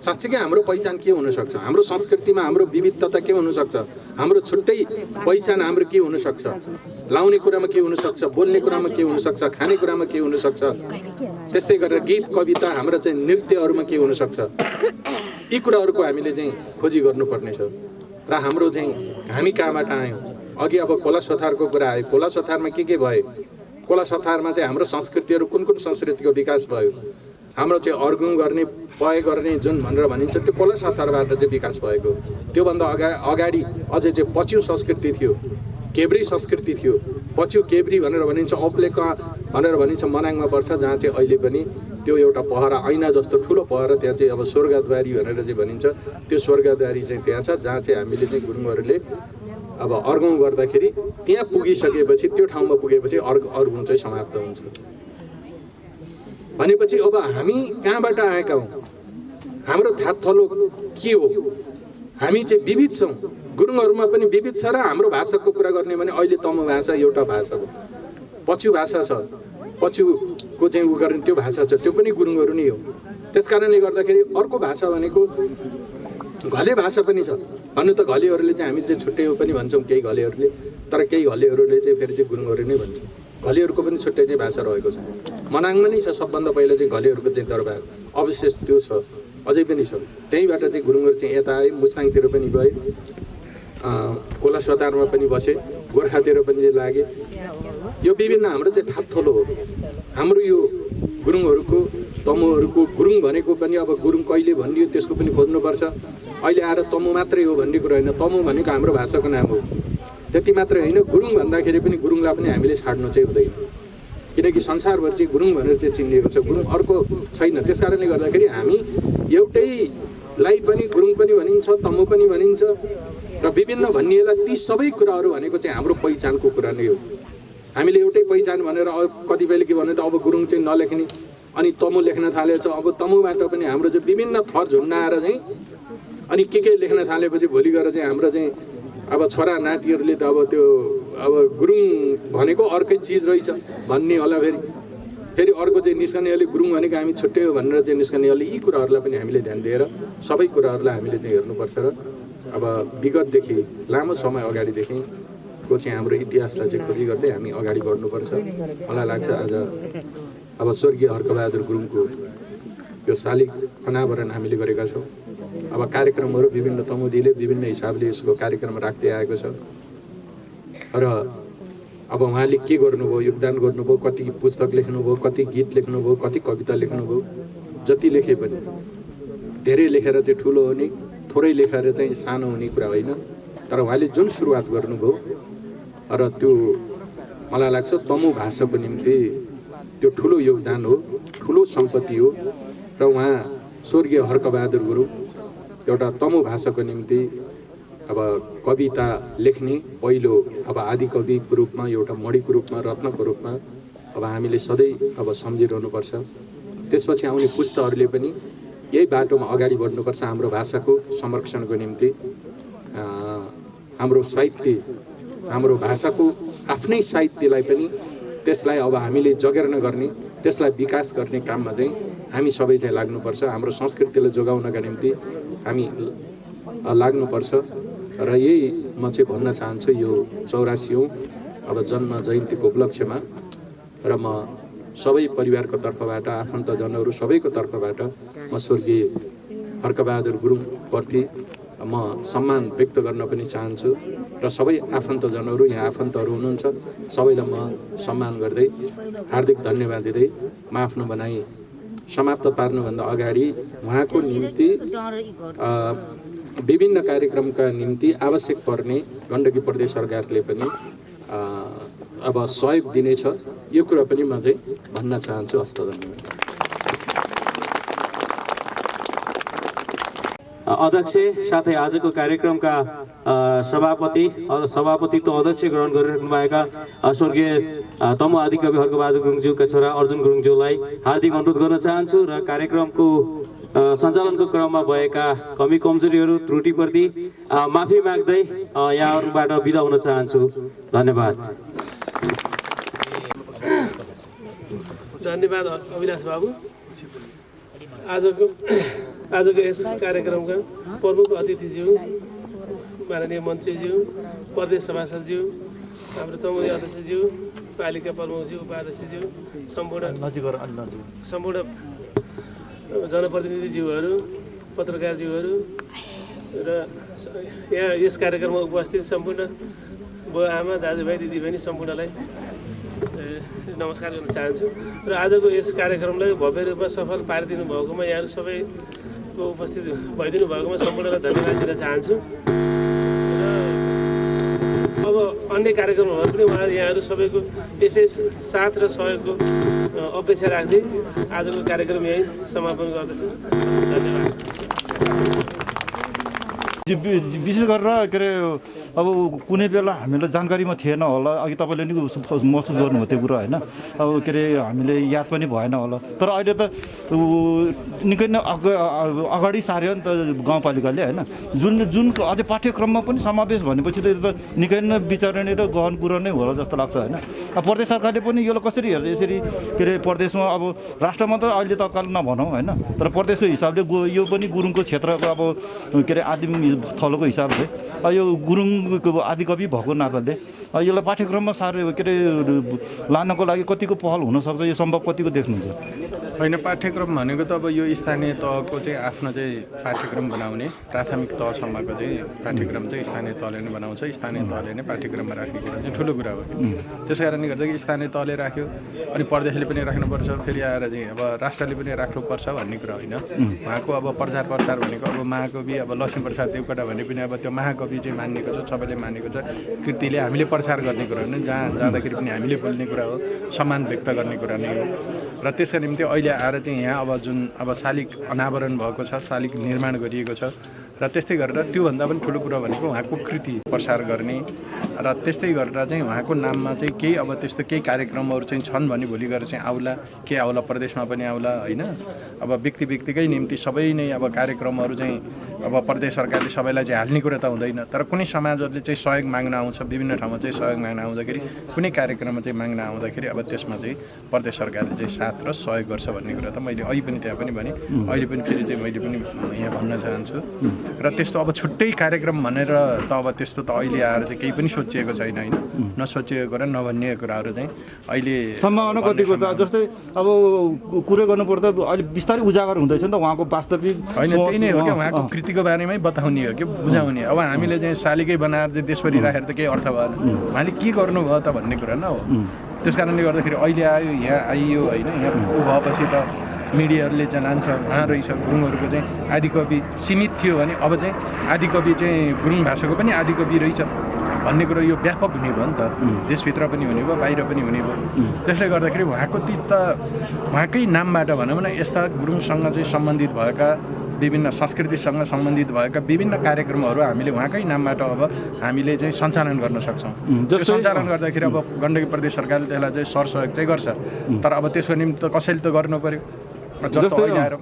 साँच्चीकै हाम्रो पहिचान के हुनसक्छ, हाम्रो संस्कृतिमा हाम्रो विविधता के हुनसक्छ, हाम्रो छुट्टै पहिचान हाम्रो के हुनसक्छ, लाउने कुरामा के हुनसक्छ, बोल्ने कुरामा के हुनसक्छ, खाने कुरामा के हुनसक्छ, त्यस्तै गरेर गीत कविता हाम्रो चाहिँ नृत्यहरूमा के हुनसक्छ, यी कुराहरूको हामीले चाहिँ खोजी गर्नुपर्ने छ। र हाम्रो चाहिँ हामी कहाँबाट आयौँ, अघि अब खोला सोथारको कुरा आयो, खोला सोथारमा के भयो, खोला सोथारमा चाहिँ हाम्रो संस्कृतिहरू कुन कुन संस्कृतिको विकास भयो, हाम्रो चाहिँ अर्गुङ गर्ने पय गर्ने जुन भनेर भनिन्छ त्यो खोला सोथारबाट चाहिँ विकास भएको। त्योभन्दा अगाडि अझै चाहिँ पछ्यु संस्कृति थियो, केब्री संस्कृति थियो। पछ्यु केब्री भनेर भनिन्छ, औप्लेक भनेर भनिन्छ, मनाङमा पर्छ, जहाँ चाहिँ अहिले पनि त्यो एउटा पहरा, ऐना जस्तो ठुलो पहरा, त्यहाँ चाहिँ अब स्वर्गद्वारी भनेर चाहिँ भनिन्छ, त्यो स्वर्गद्वारी चाहिँ त्यहाँ छ, जहाँ चाहिँ हामीले चाहिँ गुरुङहरूले अब अर्गौँ गर्दाखेरि त्यहाँ पुगिसकेपछि, त्यो ठाउँमा पुगेपछि अर्गौँ चाहिँ समाप्त हुन्छ। भनेपछि अब हामी कहाँबाट आएका हौँ, हाम्रो थातथलो के हो, हामी चाहिँ विविध छौँ। गुरुङहरूमा पनि विविध छ र हाम्रो भाषाको कुरा गर्ने भने अहिले तमु भाषा एउटा भाषा हो, पछ्यु भाषा छ, पछ्युको चाहिँ उ गर्ने त्यो भाषा छ, त्यो पनि गुरुङहरू नै हो। त्यस कारणले गर्दाखेरि अर्को भाषा भनेको घले भाषा पनि छ। भन्नु त घलेहरूले चाहिँ हामी चाहिँ छुट्टै हो पनि भन्छौँ केही घलेहरूले, तर केही घलेहरूले चाहिँ फेरि चाहिँ गुरुङहरू नै भन्छ। घलेहरूको पनि छुट्टै चाहिँ भाषा रहेको छ। मनाङमा नै छ सबभन्दा पहिला चाहिँ घलेहरूको चाहिँ दरबार, अवशेष त्यो छ, अझै पनि छ। त्यहीँबाट चाहिँ गुरुङहरू चाहिँ यता आए, मुस्ताङतिर पनि गए, खोला सोतारमा पनि बसे, गोर्खातिर पनि लागे। यो विभिन्न हाम्रो चाहिँ थापथलो हो। हाम्रो यो गुरुङहरूको, तमुहरूको, गुरुङ भनेको पनि अब गुरुङ कहिले भनियो त्यसको पनि खोज्नुपर्छ। अहिले आएर तमु मात्रै हो भन्ने कुरा होइन, तमु भनेको हाम्रो भाषाको नाम हो। त्यति मात्रै होइन, गुरुङ भन्दाखेरि पनि गुरुङलाई पनि हामीले छाड्नु चाहिँ हुँदैन, किनकि संसारभर चाहिँ गुरुङ भनेर चाहिँ चिनिएको छ, गुरुङ अर्को छैन। त्यस कारणले गर्दाखेरि हामी एउटैलाई पनि गुरुङ पनि भनिन्छ, तमु पनि भनिन्छ र विभिन्न भनिएला। ती सबै कुराहरू भनेको चाहिँ हाम्रो पहिचानको कुरा नै हो। हामीले एउटै पहिचान भनेर कतिपयले के भन्यो त अब गुरुङ चाहिँ नलेख्ने अनि तमु लेख्न थालेछ। अब तमुबाट पनि हाम्रो चाहिँ विभिन्न थर झुन्डाएर चाहिँ अनि के लेख्न थालेपछि भोलि गएर चाहिँ हाम्रो चाहिँ अब छोरा नातिहरूले त अब त्यो अब गुरुङ भनेको अर्कै चिज रहेछ भन्ने होला। फेरि अर्को चाहिँ निस्कने अलि गुरुङ भनेको हामी छुट्टै हो भनेर चाहिँ निस्कने अलि। यी कुराहरूलाई पनि हामीले ध्यान दिएर सबै कुराहरूलाई हामीले चाहिँ हेर्नुपर्छ र अब विगतदेखि लामो समय अगाडिदेखिको चाहिँ हाम्रो इतिहासलाई चाहिँ खोजी गर्दै हामी अगाडि बढ्नुपर्छ। मलाई लाग्छ आज अब स्वर्गीय हर्कबहादुर गुरुङको यो शालिग अनावरण हामीले गरेका छौँ। अब कार्यक्रमहरू विभिन्न तमुदीले विभिन्न हिसाबले यसको कार्यक्रम राख्दै आएको छ र अब उहाँले के गर्नुभयो, योगदान गर्नुभयो, कति पुस्तक लेख्नुभयो, कति गीत लेख्नुभयो, कति कविता लेख्नुभयो, जति लेखे पनि धेरै लेखेर चाहिँ ठुलो हुने, थोरै लेखेर चाहिँ सानो हुने कुरा होइन। तर उहाँले जुन सुरुवात गर्नुभयो र त्यो मलाई लाग्छ तमु भाषाको निम्ति त्यो ठुलो योगदान हो, ठुलो सम्पत्ति हो। र उहाँ स्वर्गीय हर्कबहादुर गुरुङ एउटा तमु भाषाको निम्ति अब कविता लेख्ने पहिलो अब आदिकविको रूपमा, एउटा मणिको रूपमा, रत्नको रूपमा अब हामीले सधैँ अब सम्झिरहनुपर्छ। त्यसपछि आउने पुस्ताहरूले पनि यही बाटोमा अगाडि बढ्नुपर्छ हाम्रो भाषाको संरक्षणको निम्ति। हाम्रो साहित्य, हाम्रो भाषाको आफ्नै साहित्यलाई पनि त्यसलाई अब हामीले जगेर्ना गर्ने, त्यसलाई विकास गर्ने काममा चाहिँ हामी सबै चाहिँ लाग्नुपर्छ। हाम्रो संस्कृतिलाई जोगाउनका निम्ति हामी लाग्नुपर्छ। र यही म चाहिँ भन्न चाहन्छु यो 84औं अब जन्म जयन्तीको उपलक्ष्यमा। र म सबै परिवारको तर्फबाट, आफन्तजनहरू सबैको तर्फबाट म स्वर्गीय हर्कबहादुर गुरुङप्रति म सम्मान व्यक्त गर्न पनि चाहन्छु। र सबै आफन्तजनहरू, यहाँ आफन्तहरू हुनुहुन्छ, सबैलाई म सम्मान गर्दै हार्दिक धन्यवाद दिँदै म आफ्नो भनाइ समाप्त पार्नुभन्दा अगाडि उहाँको निम्ति विभिन्न कार्यक्रमका निम्ति आवश्यक पर्ने गण्डकी प्रदेश सरकारले पनि अब सहयोग दिनेछ, यो कुरा पनि म चाहिँ भन्न चाहन्छु। हस्त धन्यवाद। अध्यक्ष साथै आजको कार्यक्रमका सभापतित्व अध्यक्ष ग्रहण गरिराख्नुभएका स्वर्गीय तमु आदिकवि हर्कबहादुर गुरुङज्यूका छोरा अर्जुन गुरुङज्यूलाई हार्दिक अनुरोध गर्न चाहन्छु र कार्यक्रमको सञ्चालनको क्रममा भएका कमी कमजोरीहरू त्रुटिप्रति माफी माग्दै यहाँहरूबाट बिदा हुन चाहन्छु। धन्यवाद। धन्यवाद अविनाश बाबु। आजको यस कार्यक्रमका प्रमुख अतिथिज्यू, माननीय मन्त्रीज्यू, प्रदेश सभासदज्यू, हाम्रो तमुदी अध्यक्षज्यू, पालिका प्रमुखज्यू, उपाध्यक्षज्यू, सम्पूर्ण जनप्रतिनिधिज्यूहरू, पत्रकारज्यूहरू र यहाँ यस कार्यक्रममा उपस्थित सम्पूर्ण बुवा आमा, दाजुभाइ, दिदीबहिनी सम्पूर्णलाई नमस्कार गर्न चाहन्छु। र आजको यस कार्यक्रमलाई भव्य रूपमा सफल पारिदिनु भएकोमा यहाँहरू सबैको उपस्थित भइदिनु भएकोमा सम्पूर्णलाई धन्यवाद दिन चाहन्छु। र अब अन्य कार्यक्रमहरू पनि यहाँहरू सबैको त्यस्तै साथ र सहयोगको अपेक्षा राख्दै आजको कार्यक्रम यहीँ समापन गर्दछु। धन्यवाद। विशेष गरेर के अरे अब कुनै बेला हामीलाई जानकारीमा थिएन होला, अघि तपाईँले नि महसुस गर्नुभयो त्यो कुरा होइन। अब के अरे हामीले याद पनि भएन होला, तर अहिले त निकै नै अगाडि सार्यो नि त गाउँपालिकाले होइन। जुन अझै पाठ्यक्रममा पनि समावेश भनेपछि त निकै नै विचारणीय र गहन कुरा नै होला जस्तो लाग्छ होइन। अब प्रदेश सरकारले पनि यसलाई कसरी हेर्छ, यसरी के अरे प्रदेशमा अब राष्ट्रमा त अहिले तत्काल नभनौँ होइन, तर प्रदेशको हिसाबले यो पनि गुरुङको क्षेत्रको अब के अरे आदिम थलोको हिसाबले यो गुरुङको आदिकवि भएको नाताले यसलाई पाठ्यक्रममा साह्रै के अरे लानको लागि कतिको पहल हुनसक्छ, यो सम्भव कतिको देख्नुहुन्छ? होइन, पाठ्यक्रम भनेको त अब यो स्थानीय तहको चाहिँ आफ्नो चाहिँ पाठ्यक्रम बनाउने, प्राथमिक तहसम्मको चाहिँ पाठ्यक्रम चाहिँ स्थानीय तहले नै बनाउँछ। स्थानीय तहले नै पाठ्यक्रममा राख्ने कुरा चाहिँ ठुलो कुरा हो। त्यस कारणले गर्दा कि स्थानीय तहले राख्यो, अनि प्रदेशले पनि राख्नुपर्छ, फेरि आएर चाहिँ अब राष्ट्रले पनि राख्नुपर्छ भन्ने कुरा होइन। उहाँको अब प्रचार प्रसार भनेको अब महाकवि अब लक्ष्मीप्रसाद देवकोटा भने पनि अब त्यो महाकवि चाहिँ मानिएको छ, सबैले मानेको छ। कृतिले हामीले प्रचार गर्ने कुरा हो, जहाँ जाँदाखेरि पनि हामीले बोल्ने कुरा हो, सम्मान व्यक्त गर्ने कुरा नै हो। र त्यसका निम्ति अहिले आएर चाहिँ यहाँ अब जुन अब शालिग अनावरण भएको छ, शालिग निर्माण गरिएको छ, र त्यस्तै गरेर त्योभन्दा पनि ठुलो कुरा भनेको उहाँको कृति प्रसार गर्ने, र त्यस्तै गरेर चाहिँ उहाँको नाममा चाहिँ केही अब त्यस्तो केही कार्यक्रमहरू चाहिँ छन् भने भोलि गएर चाहिँ आउला, के आउला प्रदेशमा पनि आउला होइन। अब व्यक्तिकै निम्ति सबै नै अब कार्यक्रमहरू चाहिँ अब प्रदेश सरकारले सबैलाई चाहिँ हाल्ने कुरा त हुँदैन, तर कुनै समाजहरूले चाहिँ सहयोग माग्न आउँछ, विभिन्न ठाउँमा चाहिँ सहयोग माग्न आउँदाखेरि कुनै कार्यक्रममा चाहिँ माग्न आउँदाखेरि अब त्यसमा चाहिँ प्रदेश सरकारले चाहिँ साथ र सहयोग गर्छ भन्ने कुरा त मैले अहिले पनि त्यहाँ पनि भने, अहिले पनि फेरि चाहिँ मैले पनि यहाँ भन्न चाहन्छु। र त्यस्तो अब छुट्टै कार्यक्रम भनेर त अब त्यस्तो त अहिले आएर चाहिँ केही पनि सोचिएको छैन होइन, नसोचिएको कुरा नभनिएको कुराहरू चाहिँ अहिले सम्भावना कतिको छ। जस्तै अब कुरो गर्नुपर्दा अहिले बिस्तारै उजागर हुँदैछ नि त उहाँको वास्तविक होइन, त्यही नै हो क्या, उहाँको कृतिको बारेमै बताउने हो कि बुझाउने। अब हामीले चाहिँ शालिकै बनाएर चाहिँ देशभरि राखेर त केही अर्थ भएन, उहाँले के गर्नुभयो त भन्ने कुरा न हो। त्यस कारणले गर्दाखेरि अहिले आयो, यहाँ आइयो होइन, यहाँ भएपछि त मिडियाहरूले जनान्छ उहाँ रहेछ गुरुङहरूको चाहिँ आदिकवि सीमित थियो भने अब चाहिँ आदिकवि चाहिँ गुरुङ भाषाको पनि आदिकवि रहेछ भन्ने कुरो यो व्यापक हुने भयो नि त, देशभित्र पनि हुने भयो, बाहिर पनि हुने भयो। त्यसले गर्दाखेरि उहाँको तिज त उहाँकै नामबाट भनौँ न यस्ता गुरुङसँग चाहिँ सम्बन्धित भएका विभिन्न संस्कृतिसँग सम्बन्धित भएका विभिन्न कार्यक्रमहरू हामीले उहाँकै नामबाट अब हामीले चाहिँ सञ्चालन गर्न सक्छौँ। त्यो सञ्चालन गर्दाखेरि अब गण्डकी प्रदेश सरकारले त्यसलाई चाहिँ सरसहयोग चाहिँ गर्छ, तर अब त्यसको निम्ति त कसैले त गर्नु पऱ्यो। जस्तो अहिले आएर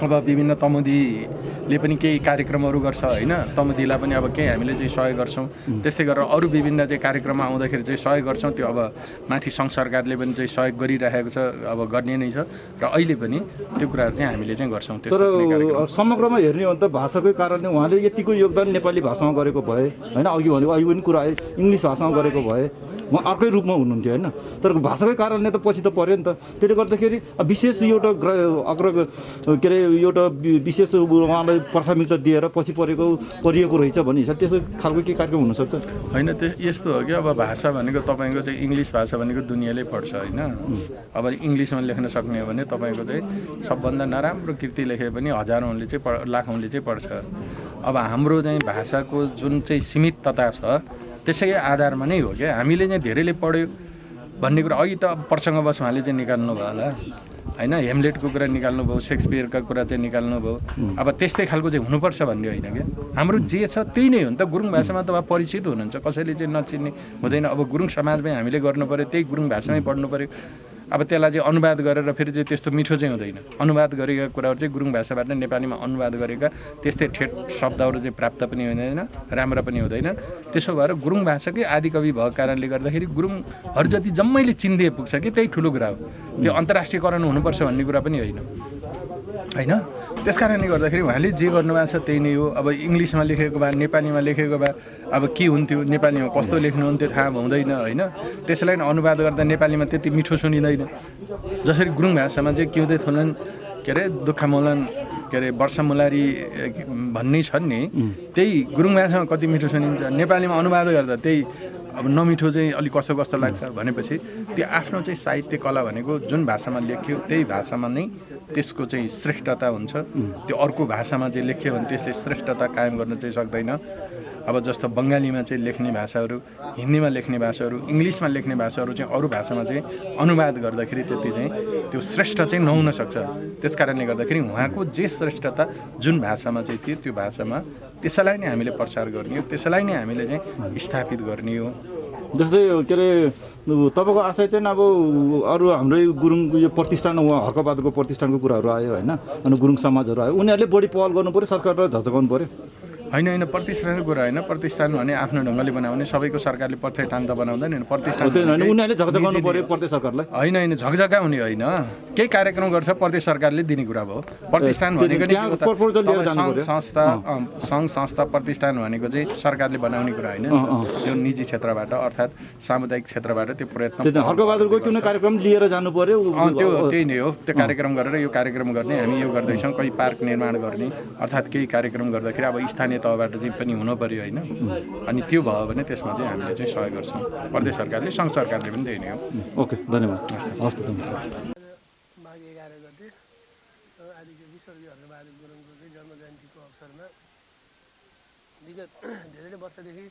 अब विभिन्न तमुदीले पनि केही कार्यक्रमहरू गर्छ होइन, तमुदीलाई पनि अब केही हामीले चाहिँ सहयोग गर्छौँ। त्यस्तै गरेर अरू विभिन्न चाहिँ कार्यक्रममा आउँदाखेरि चाहिँ सहयोग गर्छौँ। त्यो अब माथि सङ्घ सरकारले पनि चाहिँ सहयोग गरिरहेको छ, अब गर्ने नै छ र अहिले पनि त्यो कुराहरू चाहिँ हामीले चाहिँ गर्छौँ। तर समग्रमा हेर्ने हो भने त भाषाकै कारणले उहाँले यतिको योगदान नेपाली भाषामा गरेको भए होइन, अघि भनेको अहिले पनि कुरा आयो इङ्ग्लिस भाषामा गरेको भए म अर्कै रूपमा हुनुहुन्थ्यो होइन, तर भाषाकै कारणले त पछि त पऱ्यो नि त। त्यसले गर्दाखेरि विशेष एउटा के अरे एउटा विशेष उहाँलाई प्राथमिकता दिएर पछि परिएको रहेछ भन्ने हिसाब त्यस्तो खालको के कार्यक्रम हुनसक्छ होइन। त्यो यस्तो हो कि अब भाषा भनेको तपाईँको चाहिँ इङ्ग्लिस भाषा भनेको दुनियाँले पढ्छ होइन। अब इङ्ग्लिसमा लेख्न सक्ने हो भने तपाईँको चाहिँ सबभन्दा नराम्रो कृति लेखे पनि हजारौँले चाहिँ लाखौँले चाहिँ पढ्छ। अब हाम्रो चाहिँ भाषाको जुन चाहिँ सीमितता छ त्यसैकै आधारमा नै हो क्या, हामीले चाहिँ धेरैले पढ्यो भन्ने कुरा अघि त प्रसङ्ग बस उहाँले चाहिँ निकाल्नु भयो होला होइन, हेमलेटको कुरा निकाल्नु भयो, सेक्सपियरका कुरा चाहिँ निकाल्नु भयो। अब त्यस्तै खालको चाहिँ हुनुपर्छ भन्ने होइन क्या, हाम्रो जे छ त्यही नै हो नि त। गुरुङ भाषामा त परिचित हुनुहुन्छ, कसैले चाहिँ नचिन्ने हुँदैन। अब गुरुङ समाजमै हामीले गर्नु पऱ्यो, त्यही गुरुङ भाषामै पढ्नु पऱ्यो। अब त्यसलाई चाहिँ अनुवाद गरेर फेरि चाहिँ त्यस्तो मिठो चाहिँ हुँदैन। अनुवाद गरेका कुराहरू चाहिँ गुरुङ भाषाबाट नेपालीमा अनुवाद गरेका त्यस्तै ठेट शब्दहरू चाहिँ प्राप्त पनि हुँदैन, राम्रा पनि हुँदैन। त्यसो भएर गुरुङ भाषाकै आदिकवि भएको कारणले गर्दाखेरि गुरुङहरू जति जम्मैले चिन्दिए पुग्छ कि त्यही ठुलो कुरा हो। त्यो अन्तर्राष्ट्रियकरण हुनुपर्छ भन्ने कुरा पनि होइन होइन। त्यस कारणले गर्दाखेरि उहाँले जे गर्नुभएको छ त्यही नै हो। अब इङ्ग्लिसमा लेखेको भए, नेपालीमा लेखेको भए अब के हुन्थ्यो, नेपालीमा कस्तो लेख्नुहुन्थ्यो थाहा हुँदैन होइन। त्यसलाई नै अनुवाद गर्दा नेपालीमा त्यति मिठो सुनिँदैन। जसरी गुरुङ भाषामा चाहिँ किउँदै थोलन के अरे दुःखमोलन के अरे वर्षमुलारी भन्ने छन् नि, त्यही गुरुङ भाषामा कति मिठो सुनिन्छ, नेपालीमा अनुवाद गर्दा त्यही अब नमिठो चाहिँ अलिक कस्तो कस्तो लाग्छ भनेपछि त्यो आफ्नो चाहिँ साहित्य कला भनेको जुन भाषामा लेख्यो त्यही भाषामा नै त्यसको चाहिँ श्रेष्ठता हुन्छ। त्यो अर्को भाषामा चाहिँ लेख्यो भने त्यसले श्रेष्ठता कायम गर्न चाहिँ सक्दैन। अब जस्तो बङ्गालीमा चाहिँ लेख्ने भाषाहरू, हिन्दीमा लेख्ने भाषाहरू, इङ्ग्लिसमा लेख्ने भाषाहरू चाहिँ अरू भाषामा चाहिँ अनुवाद गर्दाखेरि त्यति चाहिँ त्यो श्रेष्ठ चाहिँ नहुन सक्छ। त्यस कारणले गर्दाखेरि उहाँको जे श्रेष्ठता जुन भाषामा चाहिँ थियो त्यो भाषामा त्यसैलाई नै हामीले प्रचार गर्ने हो, त्यसैलाई नै हामीले चाहिँ स्थापित गर्ने हो। जस्तै के अरे तपाईँको आशय चाहिँ अब अरू हाम्रै गुरुङ यो प्रतिष्ठान हर्कबहादुरको प्रतिष्ठानको कुराहरू आयो होइन, अनि गुरुङ समाजहरू आयो, उनीहरूले बढी पहल गर्नु पऱ्यो, सरकारलाई झचकाउनु पऱ्यो। होइन होइन, प्रतिष्ठानको कुरा होइन। प्रतिष्ठान भने आफ्नो ढङ्गले बनाउने, सबैको सरकारले प्रतिष्ठान त बनाउँदैन। प्रतिष्ठान उनीहरूले झकझकाउनु पर्यो प्रदेश सरकारलाई। होइन होइन, झकझकाउने होइन, केही कार्यक्रम गर्छ प्रदेश सरकारले दिने कुरा भयो। प्रतिष्ठान भनेको सङ्घ संस्था प्रतिष्ठान भनेको चाहिँ सरकारले बनाउने कुरा होइन, त्यो निजी क्षेत्रबाट अर्थात् सामुदायिक क्षेत्रबाट त्यो प्रयत्न। हर्कबहादुरको कुनै कार्यक्रम लिएर जानु पर्यो, त्यो त्यही नै हो। त्यो कार्यक्रम गरेर यो कार्यक्रम गर्ने, हामी यो गर्दैछौँ, कोही पार्क निर्माण गर्ने, अर्थात् केही कार्यक्रम गर्दाखेरि अब स्थानीय तहबाट चाहिँ पनि हुनु पर्यो होइन। अनि त्यो भयो भने त्यसमा चाहिँ हामीले चाहिँ सहयोग गर्छौँ, प्रदेश सरकारले, सङ्घ सरकारले पनि त्यही नै हो। ओके, धन्यवाद। माघ 11 गते आदिकवि स्वर्गीय हर्कबहादुर गुरुङको चाहिँ जन्म जयन्तीको अवसरमा विगत धेरै वर्षदेखि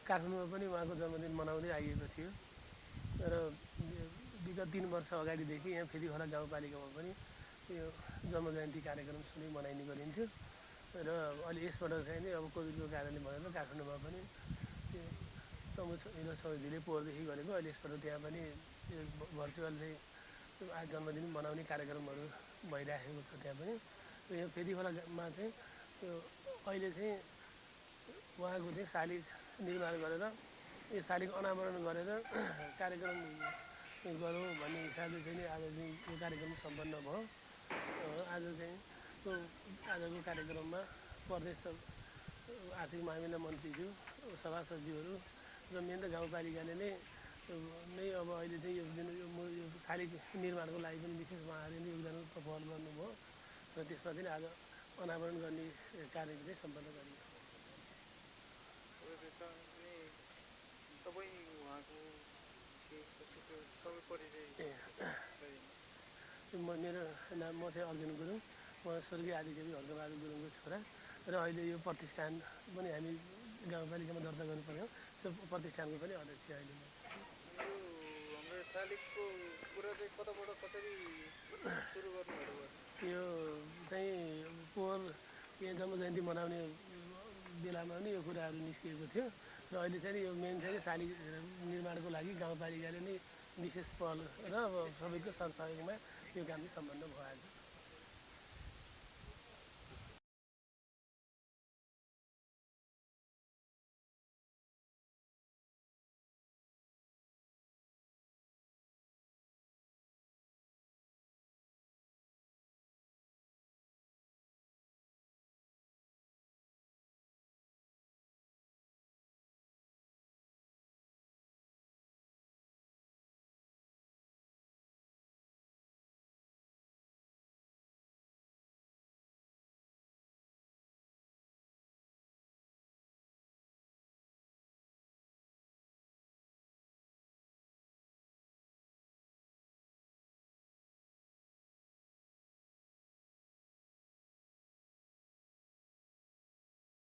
काठमाडौँमा पनि उहाँको जन्मदिन मनाउँदै आइएको थियो र विगत 3 वर्ष अगाडिदेखि यहाँ फेदीखोला गाउँपालिकामा पनि यो जन्म जयन्ती कार्यक्रम सुनै मनाइने गरिन्थ्यो र अहिले यसबाट चाहिँ नि अब कोभिडको कारणले भएर काठमाडौँमा पनि त्यो तमु समितिले पोहोरदेखि गरेको, अहिले यसबाट त्यहाँ पनि भर्चुअल चाहिँ जन्मदिन मनाउने कार्यक्रमहरू भइराखेको छ। त्यहाँ पनि यो फेदीखोलामा चाहिँ त्यो अहिले चाहिँ उहाँको चाहिँ शालिग निर्माण गरेर यो शालिग अनावरण गरेर कार्यक्रम गरौँ भन्ने हिसाबले चाहिँ नि आज चाहिँ यो कार्यक्रम सम्पन्न भयो। आज चाहिँ आजको कार्यक्रममा प्रदेश आर्थिक मामिला मन्त्रीज्यू सभासदज्यूहरू र मेन त गाउँपालिकाले नै अब अहिले चाहिँ यो शालिग निर्माणको लागि पनि विशेष उहाँहरूले नै योगदान पहल गर्नुभयो र त्यसमा चाहिँ आज अनावरण गर्ने कार्य चाहिँ सम्पन्न गरियो। मेरो नाम म चाहिँ अर्जुन गुरुङ, म स्वर्गीय आदिकवि हर्कबहादुर गुरुङको छोरा र अहिले यो प्रतिष्ठान पनि हामी गाउँपालिकामा दर्ता गर्नु पर्यो। त्यो प्रतिष्ठानको पनि अध्यक्ष अहिले म। यो चाहिँ पोहोर यहाँ जन्म जयन्ती मनाउने बेलामा पनि यो कुराहरू निस्किएको थियो र अहिले चाहिँ यो मेन चाहिँ शालिग निर्माणको लागि गाउँपालिकाले नै विशेष पहल र अब सबैको सरसहयोगमा यो काम सम्पन्न भयो।